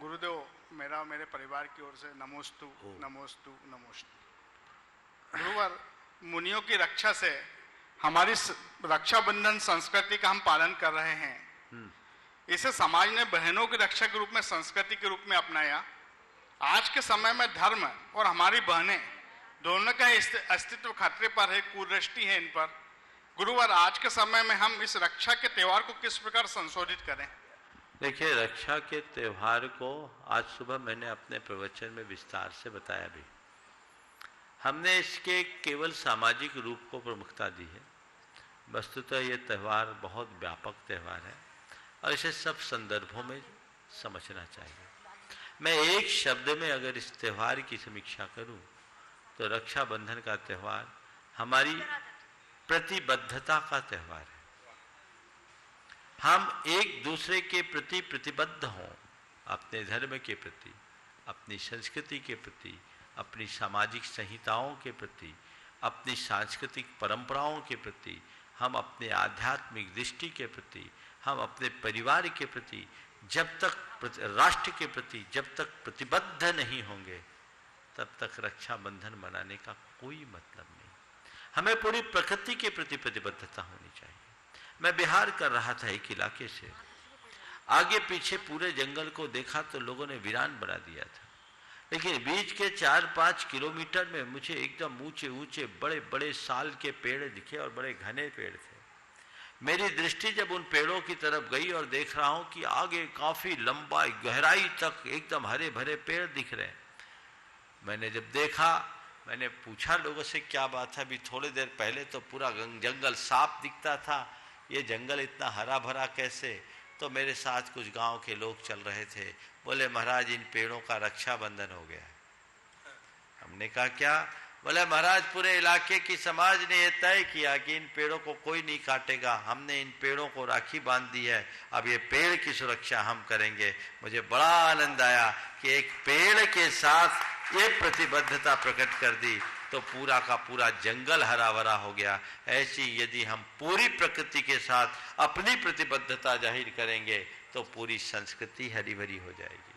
[SPEAKER 6] गुरुदेव, मेरा मेरे परिवार की ओर से नमोस्तु नमोस्तु नमोस्तु। गुरुवर, मुनियों की रक्षा से हमारी रक्षाबंधन संस्कृति का हम पालन कर रहे हैं। इसे समाज ने बहनों की रक्षा के रूप में, संस्कृति के रूप में अपनाया। आज के समय में धर्म और हमारी बहनें दोनों का अस्तित्व खतरे पर है, कुदृष्टि है इन पर। गुरुवर, आज के समय में हम इस रक्षा के त्योहार को किस प्रकार संशोधित करें?
[SPEAKER 3] देखिए, रक्षा के त्योहार को आज सुबह मैंने अपने प्रवचन में विस्तार से बताया भी। हमने इसके केवल सामाजिक रूप को प्रमुखता दी है। वस्तुतः ये त्यौहार बहुत व्यापक त्यौहार है, और इसे सब संदर्भों में समझना चाहिए। मैं एक शब्द में अगर इस त्यौहार की समीक्षा करूं, तो रक्षाबंधन का त्यौहार हमारी प्रतिबद्धता का त्यौहार है। हम एक दूसरे के प्रति प्रतिबद्ध हों, अपने धर्म के प्रति, अपनी संस्कृति के प्रति, अपनी सामाजिक संहिताओं के प्रति, अपनी सांस्कृतिक परंपराओं के प्रति, हम अपने आध्यात्मिक दृष्टि के प्रति, हम अपने परिवार के प्रति जब तक, राष्ट्र के प्रति जब तक प्रतिबद्ध नहीं होंगे, तब तक रक्षा बंधन मनाने का कोई मतलब नहीं। हमें पूरी प्रकृति के प्रति प्रतिबद्धता होनी चाहिए। मैं बिहार कर रहा था एक इलाके से, आगे पीछे पूरे जंगल को देखा तो लोगों ने वीरान बना दिया था, लेकिन बीच के 4-5 किलोमीटर में मुझे एकदम ऊंचे ऊंचे बड़े बड़े साल के पेड़ दिखे और बड़े घने पेड़ थे। मेरी दृष्टि जब उन पेड़ों की तरफ गई और देख रहा हूं कि आगे काफी लंबा गहराई तक एकदम हरे भरे पेड़ दिख रहे हैं। मैंने जब देखा, मैंने पूछा लोगों से क्या बात है, अभी थोड़ी देर पहले तो पूरा जंगल साफ दिखता था, ये जंगल इतना हरा भरा कैसे? तो मेरे साथ कुछ गांव के लोग चल रहे थे, बोले महाराज इन पेड़ों का रक्षा बंधन हो गया। हमने कहा क्या? बोले महाराज पूरे इलाके की समाज ने यह तय किया कि इन पेड़ों को कोई नहीं काटेगा, हमने इन पेड़ों को राखी बांध दी है, अब ये पेड़ की सुरक्षा हम करेंगे। मुझे बड़ा आनंद आया कि एक पेड़ के साथ ये प्रतिबद्धता प्रकट कर दी तो पूरा का पूरा जंगल हरा भरा हो गया। ऐसी यदि हम पूरी प्रकृति के साथ अपनी प्रतिबद्धता जाहिर करेंगे तो पूरी संस्कृति हरी भरी हो जाएगी।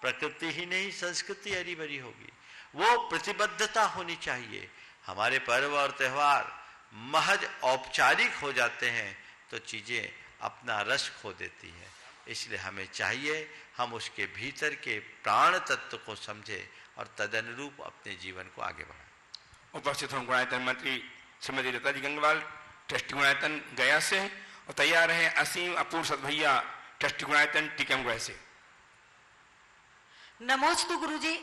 [SPEAKER 3] प्रकृति ही नहीं, संस्कृति हरी भरी होगी। वो प्रतिबद्धता होनी चाहिए। हमारे पर्व और त्यौहार महज औपचारिक हो जाते हैं तो चीजें अपना रस खो देती हैं। इसलिए हमें चाहिए हम उसके भीतर के प्राण तत्व को समझे और तदनुरूप अपने जीवन को आगे बढ़ाएं।
[SPEAKER 2] उपस्थित हों गुणायतन मंत्री श्रीमती लता जी गंगवाल, ट्रस्टी गुणायतन गया से, और तैयार हैं असीम अपूर्व सदभैया, ट्रस्टी गुणायतन टीकमगढ़ से।
[SPEAKER 7] नमोस्तु गुरुजी।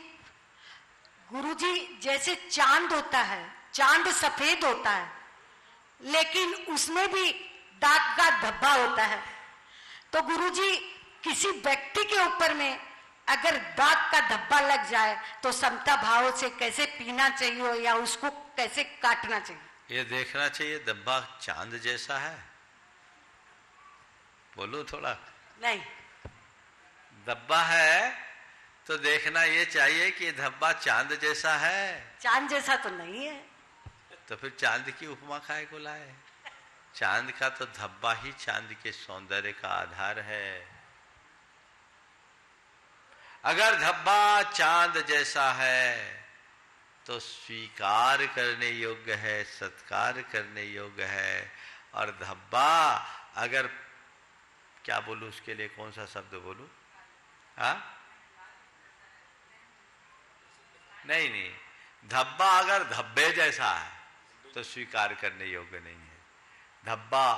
[SPEAKER 7] गुरुजी, जैसे चांद होता है, चांद सफेद होता है, लेकिन उसमें भी दाग का धब्बा होता है। तो गुरुजी, किसी व्यक्ति के ऊपर में अगर दाग का धब्बा लग जाए तो समता भाव से कैसे पीना चाहिए या उसको कैसे काटना चाहिए?
[SPEAKER 3] ये देखना चाहिए धब्बा चांद जैसा है। बोलो थोड़ा।
[SPEAKER 7] नहीं,
[SPEAKER 3] धब्बा है तो देखना ये चाहिए कि धब्बा चांद जैसा है।
[SPEAKER 7] चांद जैसा तो नहीं है।
[SPEAKER 3] तो फिर चांद की उपमा काहे को लाए? चांद का तो धब्बा ही चांद के सौंदर्य का आधार है। अगर धब्बा चांद जैसा है तो स्वीकार करने योग्य है, सत्कार करने योग्य है। और धब्बा अगर, क्या बोलूं उसके लिए, कौन सा शब्द बोलूं? हाँ, नहीं, धब्बा अगर धब्बे जैसा है तो स्वीकार करने योग्य नहीं है। धब्बा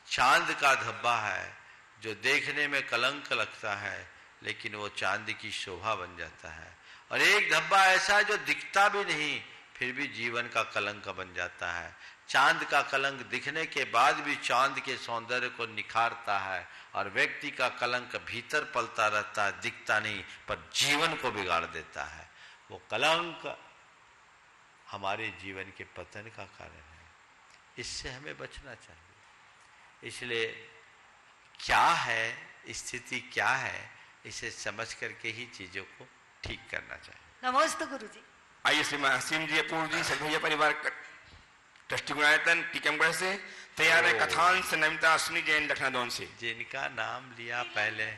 [SPEAKER 3] चांद का धब्बा है जो देखने में कलंक लगता है, लेकिन वो चांद की शोभा बन जाता है। और एक धब्बा ऐसा है जो दिखता भी नहीं, फिर भी जीवन का कलंक बन जाता है। चांद का कलंक दिखने के बाद भी चांद के सौंदर्य को निखारता है, और व्यक्ति का कलंक भीतर पलता रहता है, दिखता नहीं, पर जीवन को बिगाड़ देता है। वो कलंक हमारे जीवन के पतन का कारण है। इससे हमें बचना चाहिए। इसलिए क्या है स्थिति, क्या है, इसे समझ करके ही चीजों को ठीक करना चाहिए।
[SPEAKER 7] नमस्ते गुरुजी।
[SPEAKER 2] आइए श्रीमान असीम जी अपूर्व जी सदभैया परिवार ट्रस्टी गुणायतन टीकमगढ़ से, तैयार है कथान से नमिता अश्विनी जैन लखनऊ से।
[SPEAKER 3] जिनका नाम लिया पहले,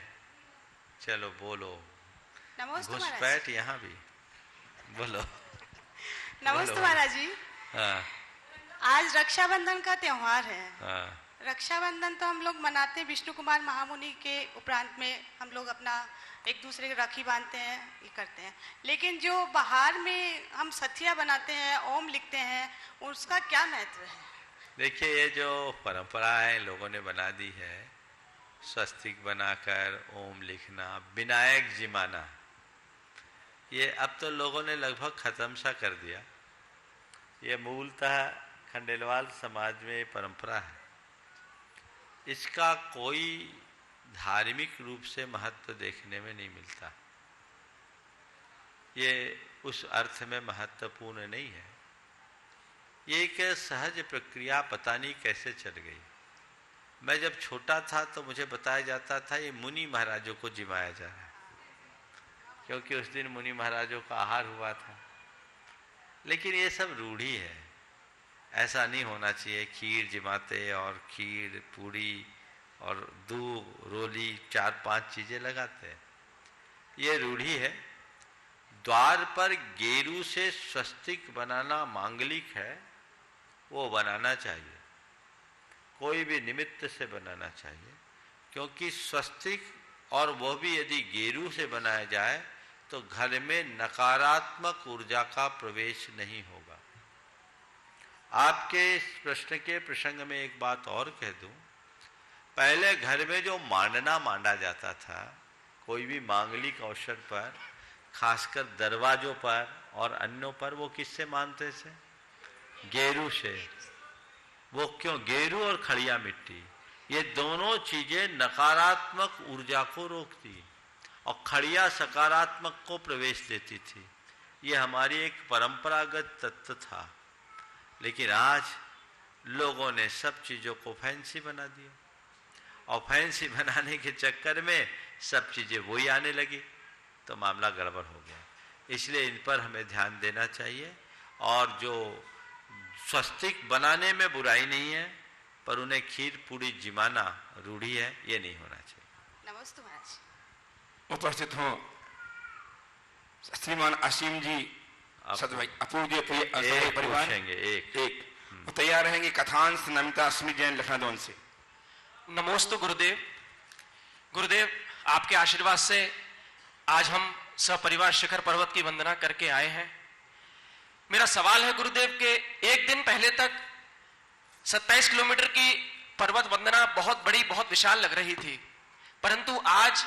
[SPEAKER 3] चलो बोलो।
[SPEAKER 8] नमस्ते महाराज।
[SPEAKER 3] घुसपैठ यहाँ भी बोलो।
[SPEAKER 8] नमस्ते महाराज जी।
[SPEAKER 3] हाँ,
[SPEAKER 8] आज रक्षाबंधन का त्योहार है।
[SPEAKER 3] हाँ,
[SPEAKER 8] रक्षाबंधन तो हम लोग मनाते हैं विष्णु कुमार महामुनि के उपरांत में, हम लोग अपना एक दूसरे की राखी बांधते हैं, ये करते हैं। लेकिन जो बाहर में हम सथिया बनाते हैं, ओम लिखते हैं, उसका क्या महत्व है?
[SPEAKER 3] देखिए ये जो परंपरा है लोगों ने बना दी है, स्वस्तिक बनाकर ओम लिखना, विनायक जिमाना, ये अब तो लोगों ने लगभग खत्म सा कर दिया। ये मूलतः खंडेलवाल समाज में परंपरा है। इसका कोई धार्मिक रूप से महत्व देखने में नहीं मिलता। ये उस अर्थ में महत्वपूर्ण नहीं है। ये एक सहज प्रक्रिया पता नहीं कैसे चल गई। मैं जब छोटा था तो मुझे बताया जाता था ये मुनि महाराजों को जिमाया जा रहा है, क्योंकि उस दिन मुनि महाराजों का आहार हुआ था। लेकिन ये सब रूढ़ी है, ऐसा नहीं होना चाहिए। खीर जिमाते और खीर पूड़ी और दूध रोली 4-5 चीजें लगाते हैं। ये रूढ़ी है। द्वार पर गेरू से स्वस्तिक बनाना मांगलिक है, वो बनाना चाहिए, कोई भी निमित्त से बनाना चाहिए, क्योंकि स्वस्तिक और वो भी यदि गेरू से बनाया जाए तो घर में नकारात्मक ऊर्जा का प्रवेश नहीं होगा। आपके इस प्रश्न के प्रसंग में एक बात और कह दूं, पहले घर में जो मांडना मांडा जाता था, कोई भी मांगलिक अवसर पर, खासकर दरवाजों पर और अन्यों पर, वो किससे मानते थे? गेरू से। वो क्यों? गेरू और खड़िया मिट्टी, ये दोनों चीजें नकारात्मक ऊर्जा को रोकती और खड़िया सकारात्मक को प्रवेश देती थी। ये हमारी एक परंपरागत तत्व था। लेकिन आज लोगों ने सब चीजों को फैंसी बना दिया और फैंसी बनाने के चक्कर में सब चीजें वही आने लगी, तो मामला गड़बड़ हो गया। इसलिए इन पर हमें ध्यान देना चाहिए। और जो स्वस्तिक बनाने में बुराई नहीं है, पर उन्हें खीर पूरी जिमाना रूढ़ी है, ये नहीं होना चाहिए।
[SPEAKER 8] नमस्ते महाराज।
[SPEAKER 2] उपस्थित हो श्रीमान असीम जी, अपूर्व परिवार, एक तैयार रहेंगे कथांश नमिता अस्मी जैन लखनऊ से।
[SPEAKER 9] नमोस्तु गुरुदेव। गुरुदेव, आपके आशीर्वाद से आज हम सपरिवार शिखर पर्वत की वंदना करके आए हैं। मेरा सवाल है गुरुदेव के एक दिन पहले तक 27 किलोमीटर की पर्वत वंदना बहुत बड़ी, बहुत विशाल लग रही थी, परंतु आज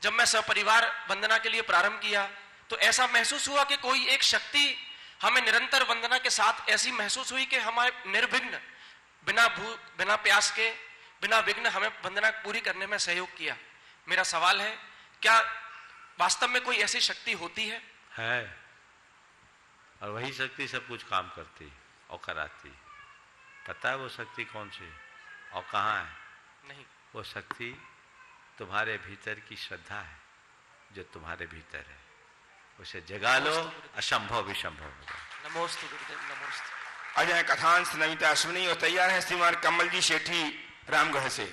[SPEAKER 9] जब मैं सपरिवार वंदना के लिए प्रारंभ किया तो ऐसा महसूस हुआ कि कोई एक शक्ति हमें निरंतर वंदना के साथ ऐसी महसूस हुई कि हमारे निर्विघ्न, बिना प्यास के, बिना विघ्न हमें वंदना पूरी करने में सहयोग किया। मेरा सवाल है, क्या वास्तव में कोई ऐसी शक्ति होती है?
[SPEAKER 3] और वही शक्ति सब कुछ काम करती और कराती। पता है वो शक्ति कौन सी और कहाँ है?
[SPEAKER 9] नहीं।
[SPEAKER 3] वो शक्ति तुम्हारे भीतर की श्रद्धा है, जो तुम्हारे भीतर है। उसे जगा लो, असंभव भी संभव होगा।
[SPEAKER 9] नमोस्तु गुरुदेव, नमोस्तु।
[SPEAKER 2] अजय कथांश नमिता अश्विनी और तैयार है श्रीमान कमल जी शेठी रामगढ़ से।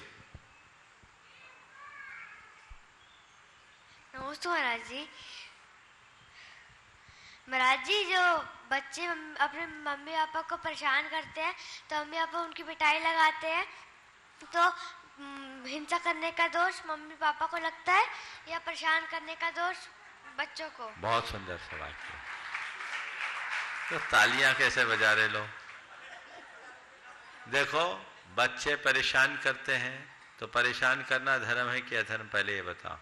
[SPEAKER 10] नमस्ते महाराज जी। महाराज जी, जो बच्चे अपने मम्मी पापा को परेशान करते हैं तो मम्मी पापा उनकी पिटाई लगाते हैं, तो हिंसा करने का दोष मम्मी पापा को लगता है या परेशान करने का दोष बच्चों को?
[SPEAKER 3] बहुत सुंदर सवाल किया। तो तालियां कैसे बजा रहे लोग? देखो, बच्चे परेशान करते हैं तो परेशान करना धर्म है कि अधर्म? पहले ये बताओ।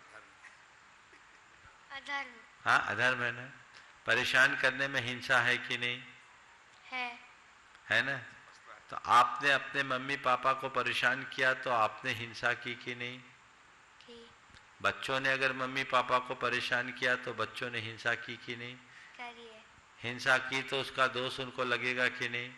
[SPEAKER 10] अधर्म।
[SPEAKER 3] हाँ, अधर्म है ना। परेशान करने में हिंसा है कि नहीं? है ना। तो आपने अपने मम्मी पापा को परेशान किया तो आपने हिंसा की कि नहीं?
[SPEAKER 10] की।
[SPEAKER 3] बच्चों ने अगर मम्मी पापा को परेशान किया तो बच्चों ने हिंसा की कि नहीं?
[SPEAKER 10] करी है।
[SPEAKER 3] हिंसा की तो उसका दोष उनको लगेगा कि नहीं?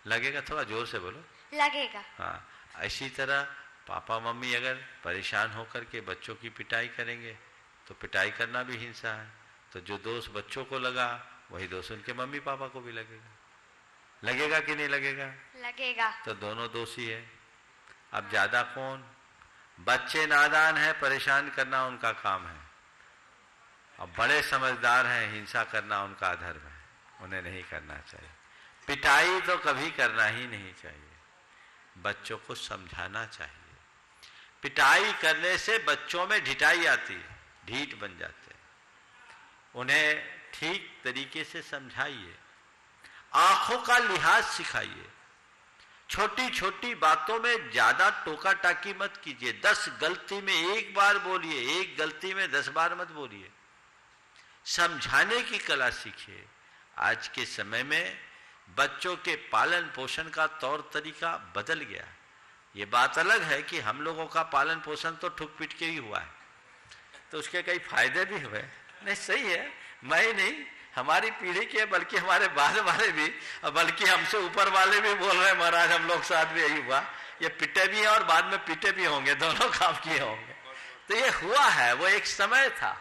[SPEAKER 3] लगेगा। थोड़ा जोर से बोलो।
[SPEAKER 10] लगेगा।
[SPEAKER 3] हाँ, इसी तरह पापा मम्मी अगर परेशान होकर के बच्चों की पिटाई करेंगे तो पिटाई करना भी हिंसा है। तो जो दोष बच्चों को लगा वही दोष उनके मम्मी पापा को भी लगेगा। लगेगा कि नहीं लगेगा?
[SPEAKER 10] लगेगा।
[SPEAKER 3] तो दोनों दोषी है। अब ज्यादा कौन? बच्चे नादान है, परेशान करना उनका काम है, और बड़े समझदार हैं, हिंसा करना उनका अधर्म है, उन्हें नहीं करना चाहिए। पिटाई तो कभी करना ही नहीं चाहिए, बच्चों को समझाना चाहिए। पिटाई करने से बच्चों में ढिठाई आती है, ढीठ बन जाते हैं। उन्हें ठीक तरीके से समझाइए, आंखों का लिहाज सिखाइए, छोटी छोटी बातों में ज्यादा टोका टाकी मत कीजिए। 10 गलती में एक बार बोलिए, एक गलती में 10 बार मत बोलिए। समझाने की कला सीखिए। आज के समय में बच्चों के पालन पोषण का तौर तरीका बदल गया। ये बात अलग है कि हम लोगों का पालन पोषण तो ठुक पिट के ही हुआ है, तो उसके कई फायदे भी हुए। नहीं, सही है, मैं ही नहीं, हमारी पीढ़ी के बल्कि हमारे बाद वाले भी, बल्कि हमसे ऊपर वाले भी बोल रहे हैं महाराज हम लोग साथ भी यही हुआ। ये पिटे भी हैं और बाद में पिटे भी होंगे, दोनों काम किए होंगे। तो ये हुआ है, वो एक समय था।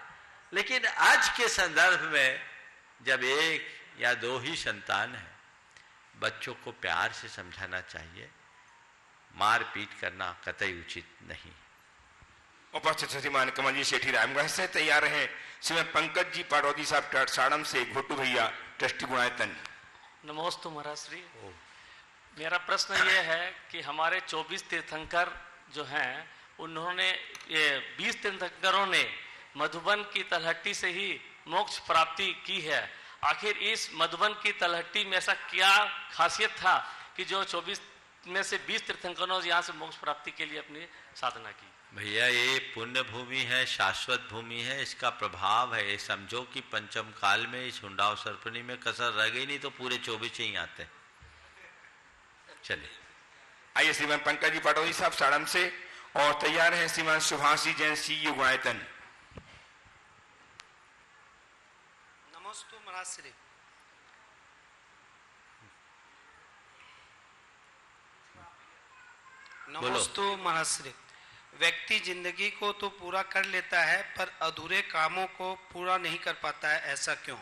[SPEAKER 3] लेकिन आज के संदर्भ में जब 1 या 2 ही संतान है, बच्चों को प्यार से समझाना चाहिए, मारपीट करना कतई उचित नहीं।
[SPEAKER 2] उपस्थित श्रीमान कमल जी सेठी रामगढ़ से तैयार हैं श्रीमान पंकज जी पाड़ौदी साहब साड़म से, घोटू भैया ट्रस्टी गुणायतन।
[SPEAKER 11] नमोस्तु महाराज श्री। मेरा प्रश्न ये है कि हमारे 24 तीर्थंकर जो हैं उन्होंने 20 तीर्थंकरों ने मधुबन की तलहट्टी से ही मोक्ष प्राप्ति की है। आखिर इस मधुबन की तलहट्टी में ऐसा क्या खासियत था कि जो 24 में से 20 तीर्थंकरों यहाँ से मोक्ष प्राप्ति के लिए अपनी साधना की?
[SPEAKER 3] भैया ये पुण्य भूमि है, शाश्वत भूमि है, इसका प्रभाव है। समझो कि पंचम काल में इस हुंडाव सर्पणी में कसर रह गई, नहीं तो पूरे 24 ही आते। चलिए
[SPEAKER 2] आइए श्रीमान पंकज जी पाटौदी साहब साड़म से, और तैयार हैं श्रीमान सुभाष जी जैन सी गुणायतन।
[SPEAKER 12] नमोस्तु महाराज श्री। नमोस्तु महाराज श्री। व्यक्ति जिंदगी को तो पूरा कर लेता है पर अधूरे कामों को पूरा नहीं कर पाता है, ऐसा क्यों?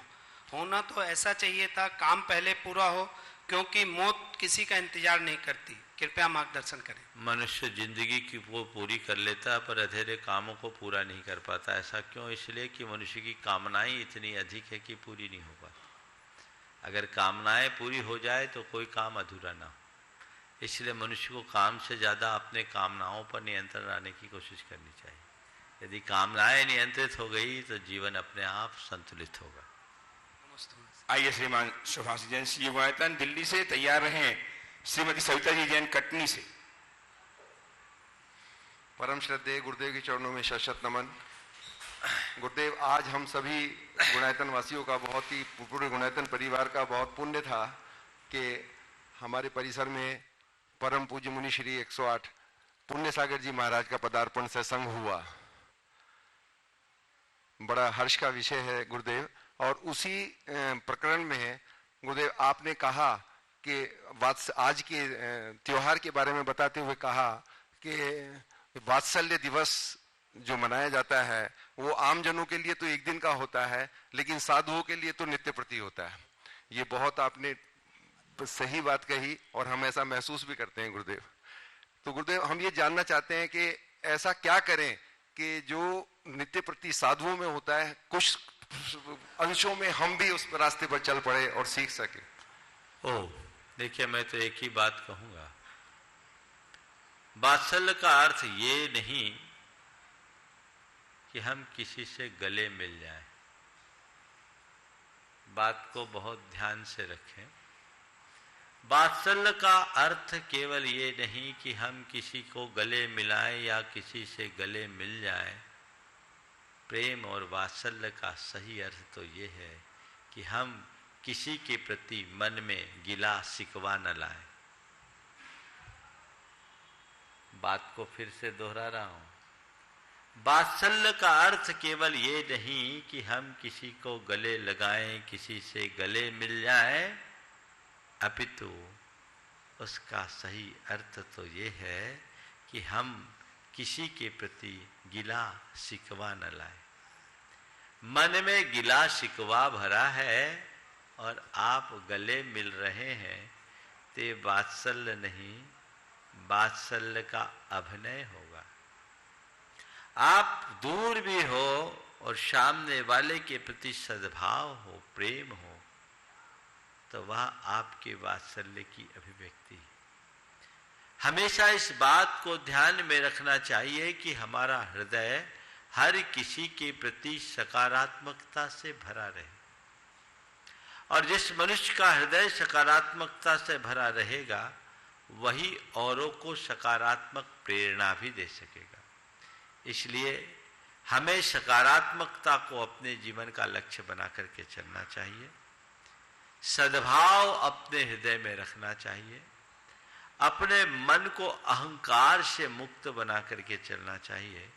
[SPEAKER 12] होना तो ऐसा चाहिए था, काम पहले पूरा हो, क्योंकि मौत किसी का इंतजार नहीं करती। कृपया मार्गदर्शन करें। मनुष्य जिंदगी की वो पूरी कर लेता है पर अधूरे कामों को पूरा नहीं कर पाता, ऐसा क्यों? इसलिए कि मनुष्य की कामनाएं इतनी अधिक है कि पूरी नहीं हो पाती। अगर कामनाएं पूरी हो जाए तो कोई काम अधूरा ना हो। इसलिए मनुष्य को काम से ज़्यादा अपने कामनाओं पर नियंत्रण लाने की कोशिश करनी चाहिए। यदि कामनाएं नियंत्रित हो गई तो जीवन अपने आप संतुलित होगा।
[SPEAKER 2] आइए श्रीमान सुभाष जैन सी गुणायतन दिल्ली से, तैयार रहे श्रीमती सविता जी जैन कटनी से।
[SPEAKER 13] परम श्रद्धेय गुरुदेव के चरणों में शत नमन। गुरुदेव, आज हम सभी गुणायतन वासियों का, बहुत ही पूरे गुणायतन परिवार का बहुत पुण्य था कि हमारे परिसर में परम पूज्य मुनि श्री 108 पुण्य सागर जी महाराज का पदार्पण सत्संग हुआ। बड़ा हर्ष का विषय है गुरुदेव। और उसी प्रकरण में गुरुदेव आपने कहा कि आज के त्योहार के बारे में बताते हुए कहा कि वात्सल्य दिवस जो मनाया जाता है वो आम जनों के लिए तो एक दिन का होता है, लेकिन साधुओं के लिए तो नित्य प्रति होता है। ये बहुत आपने सही बात कही और हम ऐसा महसूस भी करते हैं गुरुदेव। तो गुरुदेव, हम ये जानना चाहते हैं कि ऐसा क्या करें कि जो नित्य प्रति साधुओं में होता है, कुछ अंशों में हम भी उस रास्ते पर चल पड़े और सीख सके।
[SPEAKER 3] देखिए, मैं तो एक ही बात कहूंगा, वात्सल्य का अर्थ ये नहीं कि हम किसी से गले मिल जाएं। बात को बहुत ध्यान से रखें। वात्सल्य का अर्थ केवल ये नहीं कि हम किसी को गले मिलाएं या किसी से गले मिल जाएं। प्रेम और वात्सल्य का सही अर्थ तो ये है कि हम किसी के प्रति मन में गिला शिकवा न लाएं। बात को फिर से दोहरा रहा हूं। वात्सल्य का अर्थ केवल ये नहीं कि हम किसी को गले लगाएं, किसी से गले मिल जाएं, अपितु उसका सही अर्थ तो ये है कि हम किसी के प्रति गिला शिकवा न लाए। मन में गिला शिकवा भरा है और आप गले मिल रहे हैं, ते वात्सल्य नहीं, वात्सल्य का अभिनय होगा। आप दूर भी हो और सामने वाले के प्रति सद्भाव हो, प्रेम हो, तो वह आपके वात्सल्य की अभिव्यक्ति है। हमेशा इस बात को ध्यान में रखना चाहिए कि हमारा हृदय हर किसी के प्रति सकारात्मकता से भरा रहे, और जिस मनुष्य का हृदय सकारात्मकता से भरा रहेगा वही औरों को सकारात्मक प्रेरणा भी दे सकेगा। इसलिए हमें सकारात्मकता को अपने जीवन का लक्ष्य बना करके चलना चाहिए। सद्भाव अपने हृदय में रखना चाहिए। अपने मन को अहंकार से मुक्त बना करके चलना चाहिए,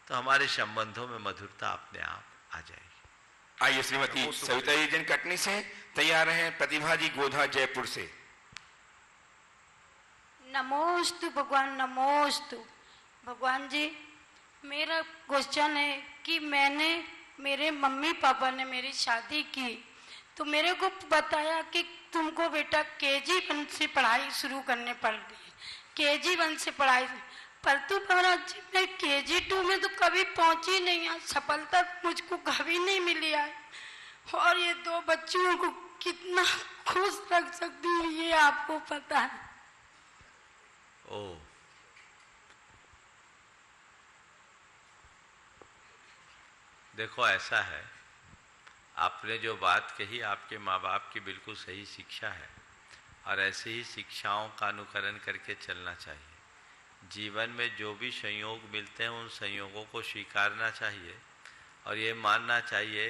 [SPEAKER 3] तो हमारे संबंधों में मधुरता अपने आप आ जाएगी।
[SPEAKER 2] आइए श्रीमती सविता जी जैन कटनी से, तैयार हैं प्रतिभा जी गोधा जयपुर से।
[SPEAKER 14] नमोस्तु भगवान, नमोस्तु भगवान जी। मेरा क्वेश्चन है कि मेरे मम्मी पापा ने मेरी शादी की तो मेरे को बताया कि तुमको बेटा KG 1 से पढ़ाई शुरू करने पड़ रही है। KG 1 से पढ़ाई, परंतु महाराज जी मैं KG 2 में तो कभी पहुंची नहीं है, सफलता मुझको कभी नहीं मिली है। और ये 2 बच्चियों को कितना खुश रख सकती हूँ ये आपको पता है।
[SPEAKER 3] ओ, देखो ऐसा है, आपने जो बात कही आपके माँ बाप की बिल्कुल सही शिक्षा है और ऐसे ही शिक्षाओं का अनुकरण करके चलना चाहिए। जीवन में जो भी संयोग मिलते हैं उन संयोगों को स्वीकारना चाहिए और ये मानना चाहिए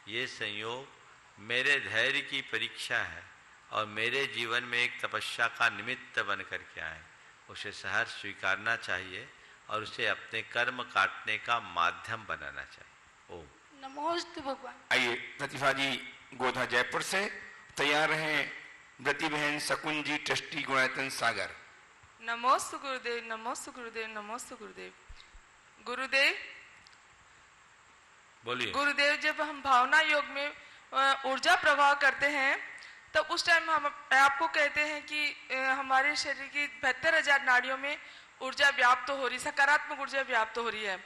[SPEAKER 3] ये संयोग मेरे धैर्य की परीक्षा है और मेरे जीवन में एक तपस्या का निमित्त बन करके आए। उसे सहर्ष स्वीकारना चाहिए और उसे अपने कर्म काटने का माध्यम बनाना चाहिए। ओम
[SPEAKER 14] नमोस्तु भगवान।
[SPEAKER 2] आइए प्रतिभा जी गोधा जयपुर से तैयार हैं। व्रती बहन शकुन जी ट्रस्टी गुणायतन सागर।
[SPEAKER 15] नमोस्तु गुरुदेव, नमोस्तु गुरुदेव, नमोस्तु गुरुदेव। गुरुदेव
[SPEAKER 3] बोलिए।
[SPEAKER 15] गुरुदेव, जब हम भावना योग में ऊर्जा प्रवाह करते हैं तब उस टाइम हम आपको कहते हैं कि हमारे शरीर की 72,000 नाड़ियों में ऊर्जा व्याप्त हो रही, सकारात्मक ऊर्जा व्याप्त हो रही है।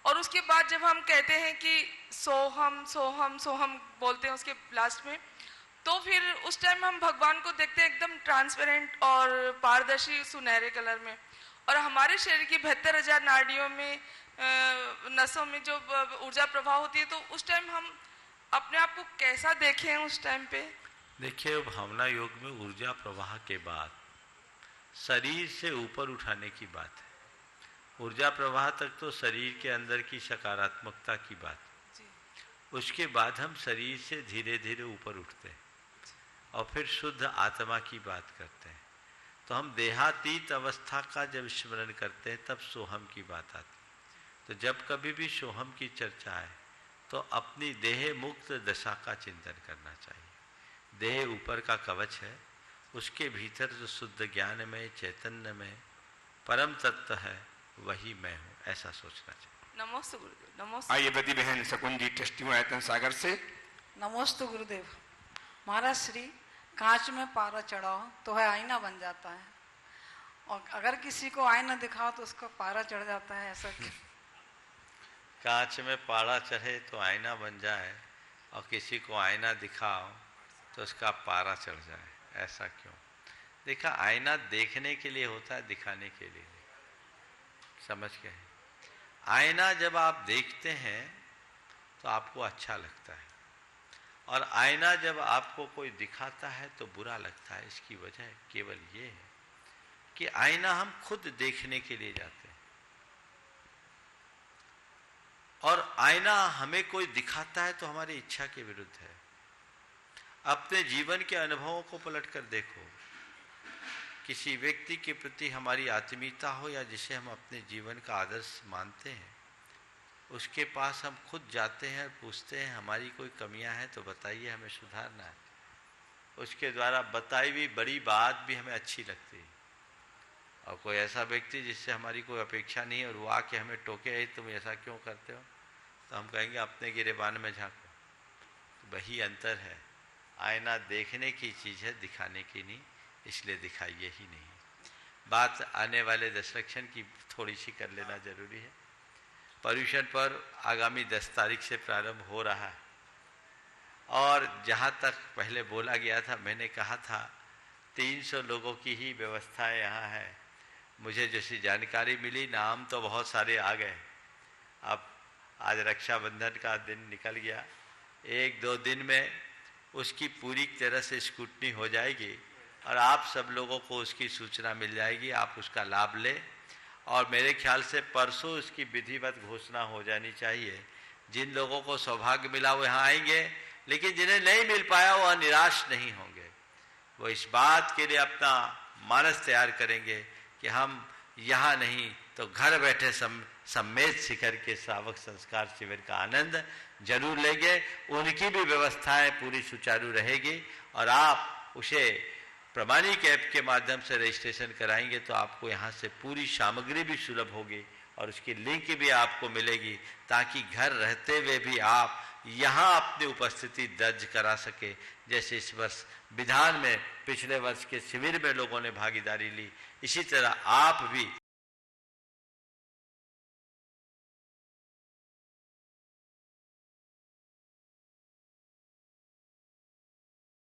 [SPEAKER 15] और उसके बाद जब हम कहते हैं कि सोहम सोहम सोहम बोलते हैं उसके लास्ट में, तो फिर उस टाइम हम भगवान को देखते हैं एकदम ट्रांसपेरेंट और पारदर्शी सुनहरे कलर में। और हमारे शरीर की 72,000 नाड़ियों में नसों में जो ऊर्जा प्रवाह होती है, तो उस टाइम हम अपने आप को कैसा देखें उस टाइम पे?
[SPEAKER 3] देखिए, भावना योग में ऊर्जा प्रवाह के बाद शरीर से ऊपर उठाने की बात है। ऊर्जा प्रवाह तक तो शरीर के अंदर की सकारात्मकता की बात, उसके बाद हम शरीर से धीरे धीरे ऊपर उठते हैं और फिर शुद्ध आत्मा की बात करते हैं। तो हम देहातीत अवस्था का जब स्मरण करते हैं तब सोहम की बात आती है। तो जब कभी भी सोहम की चर्चा आए तो अपनी देह मुक्त दशा का चिंतन करना चाहिए। देह ऊपर का कवच है, उसके भीतर जो शुद्ध ज्ञान में चैतन्य में परम तत्व है वही मैं हूँ, ऐसा सोचना चाहिए।
[SPEAKER 15] नमोस्तु गुरुदेव, नमोस्तु।
[SPEAKER 2] आइए व्रती बहन शकुन जी ट्रस्टी गुणायतन सागर से।
[SPEAKER 16] नमोस्तु गुरुदेव। महाराज श्री, कांच में पारा चढ़ाओ तो है आईना बन जाता है, और अगर किसी को आईना दिखाओ तो उसका पारा चढ़ जाता है, ऐसा क्यों?
[SPEAKER 3] कांच में पारा चढ़े तो आईना बन जाए और किसी को आईना दिखाओ तो उसका पारा चढ़ जाए, ऐसा क्यों? देखा, आईना देखने के लिए होता है, दिखाने के लिए नहीं। समझ गए? आईना जब आप देखते हैं तो आपको अच्छा लगता है और आईना जब आपको कोई दिखाता है तो बुरा लगता है। इसकी वजह केवल ये है कि आईना हम खुद देखने के लिए जाते हैं और आईना हमें कोई दिखाता है तो हमारी इच्छा के विरुद्ध है। अपने जीवन के अनुभवों को पलट कर देखो, किसी व्यक्ति के प्रति हमारी आत्मीयता हो या जिसे हम अपने जीवन का आदर्श मानते हैं, उसके पास हम खुद जाते हैं और पूछते हैं हमारी कोई कमियां हैं तो बताइए, हमें सुधारना है। उसके द्वारा बताई हुई बड़ी बात भी हमें अच्छी लगती है। और कोई ऐसा व्यक्ति जिससे हमारी कोई अपेक्षा नहीं और वो आके हमें टोके, तुम ऐसा क्यों करते हो, तो हम कहेंगे अपने गिरेबान में झांको। तो वही अंतर है, आईना देखने की चीज़ है, दिखाने की नहीं, इसलिए दिखाइए ही नहीं। बात आने वाले दशलक्षण की थोड़ी सी कर लेना जरूरी है। पर्यूषण पर आगामी 10 तारीख से प्रारंभ हो रहा है और जहाँ तक पहले बोला गया था, मैंने कहा था 300 लोगों की ही व्यवस्था यहाँ है। मुझे जैसी जानकारी मिली, नाम तो बहुत सारे आ गए। अब आज रक्षाबंधन का दिन निकल गया, 1-2 दिन में उसकी पूरी तरह से स्क्रूटनी हो जाएगी और आप सब लोगों को उसकी सूचना मिल जाएगी। आप उसका लाभ लें और मेरे ख्याल से परसों इसकी विधिवत घोषणा हो जानी चाहिए। जिन लोगों को सौभाग्य मिला वो यहाँ आएंगे, लेकिन जिन्हें नहीं मिल पाया वो निराश नहीं होंगे। वो इस बात के लिए अपना मानस तैयार करेंगे कि हम यहाँ नहीं तो घर बैठे सम्मेद शिखर के श्रावक संस्कार शिविर का आनंद जरूर लेंगे। उनकी भी व्यवस्थाएं पूरी सुचारू रहेगी और आप उसे प्रमाणिक ऐप के माध्यम से रजिस्ट्रेशन कराएंगे तो आपको यहाँ से पूरी सामग्री भी सुलभ होगी और उसकी लिंक भी आपको मिलेगी, ताकि घर रहते हुए भी आप यहाँ अपनी उपस्थिति दर्ज करा सके। जैसे इस वर्ष विधान में पिछले वर्ष के शिविर में लोगों ने भागीदारी ली, इसी तरह आप भी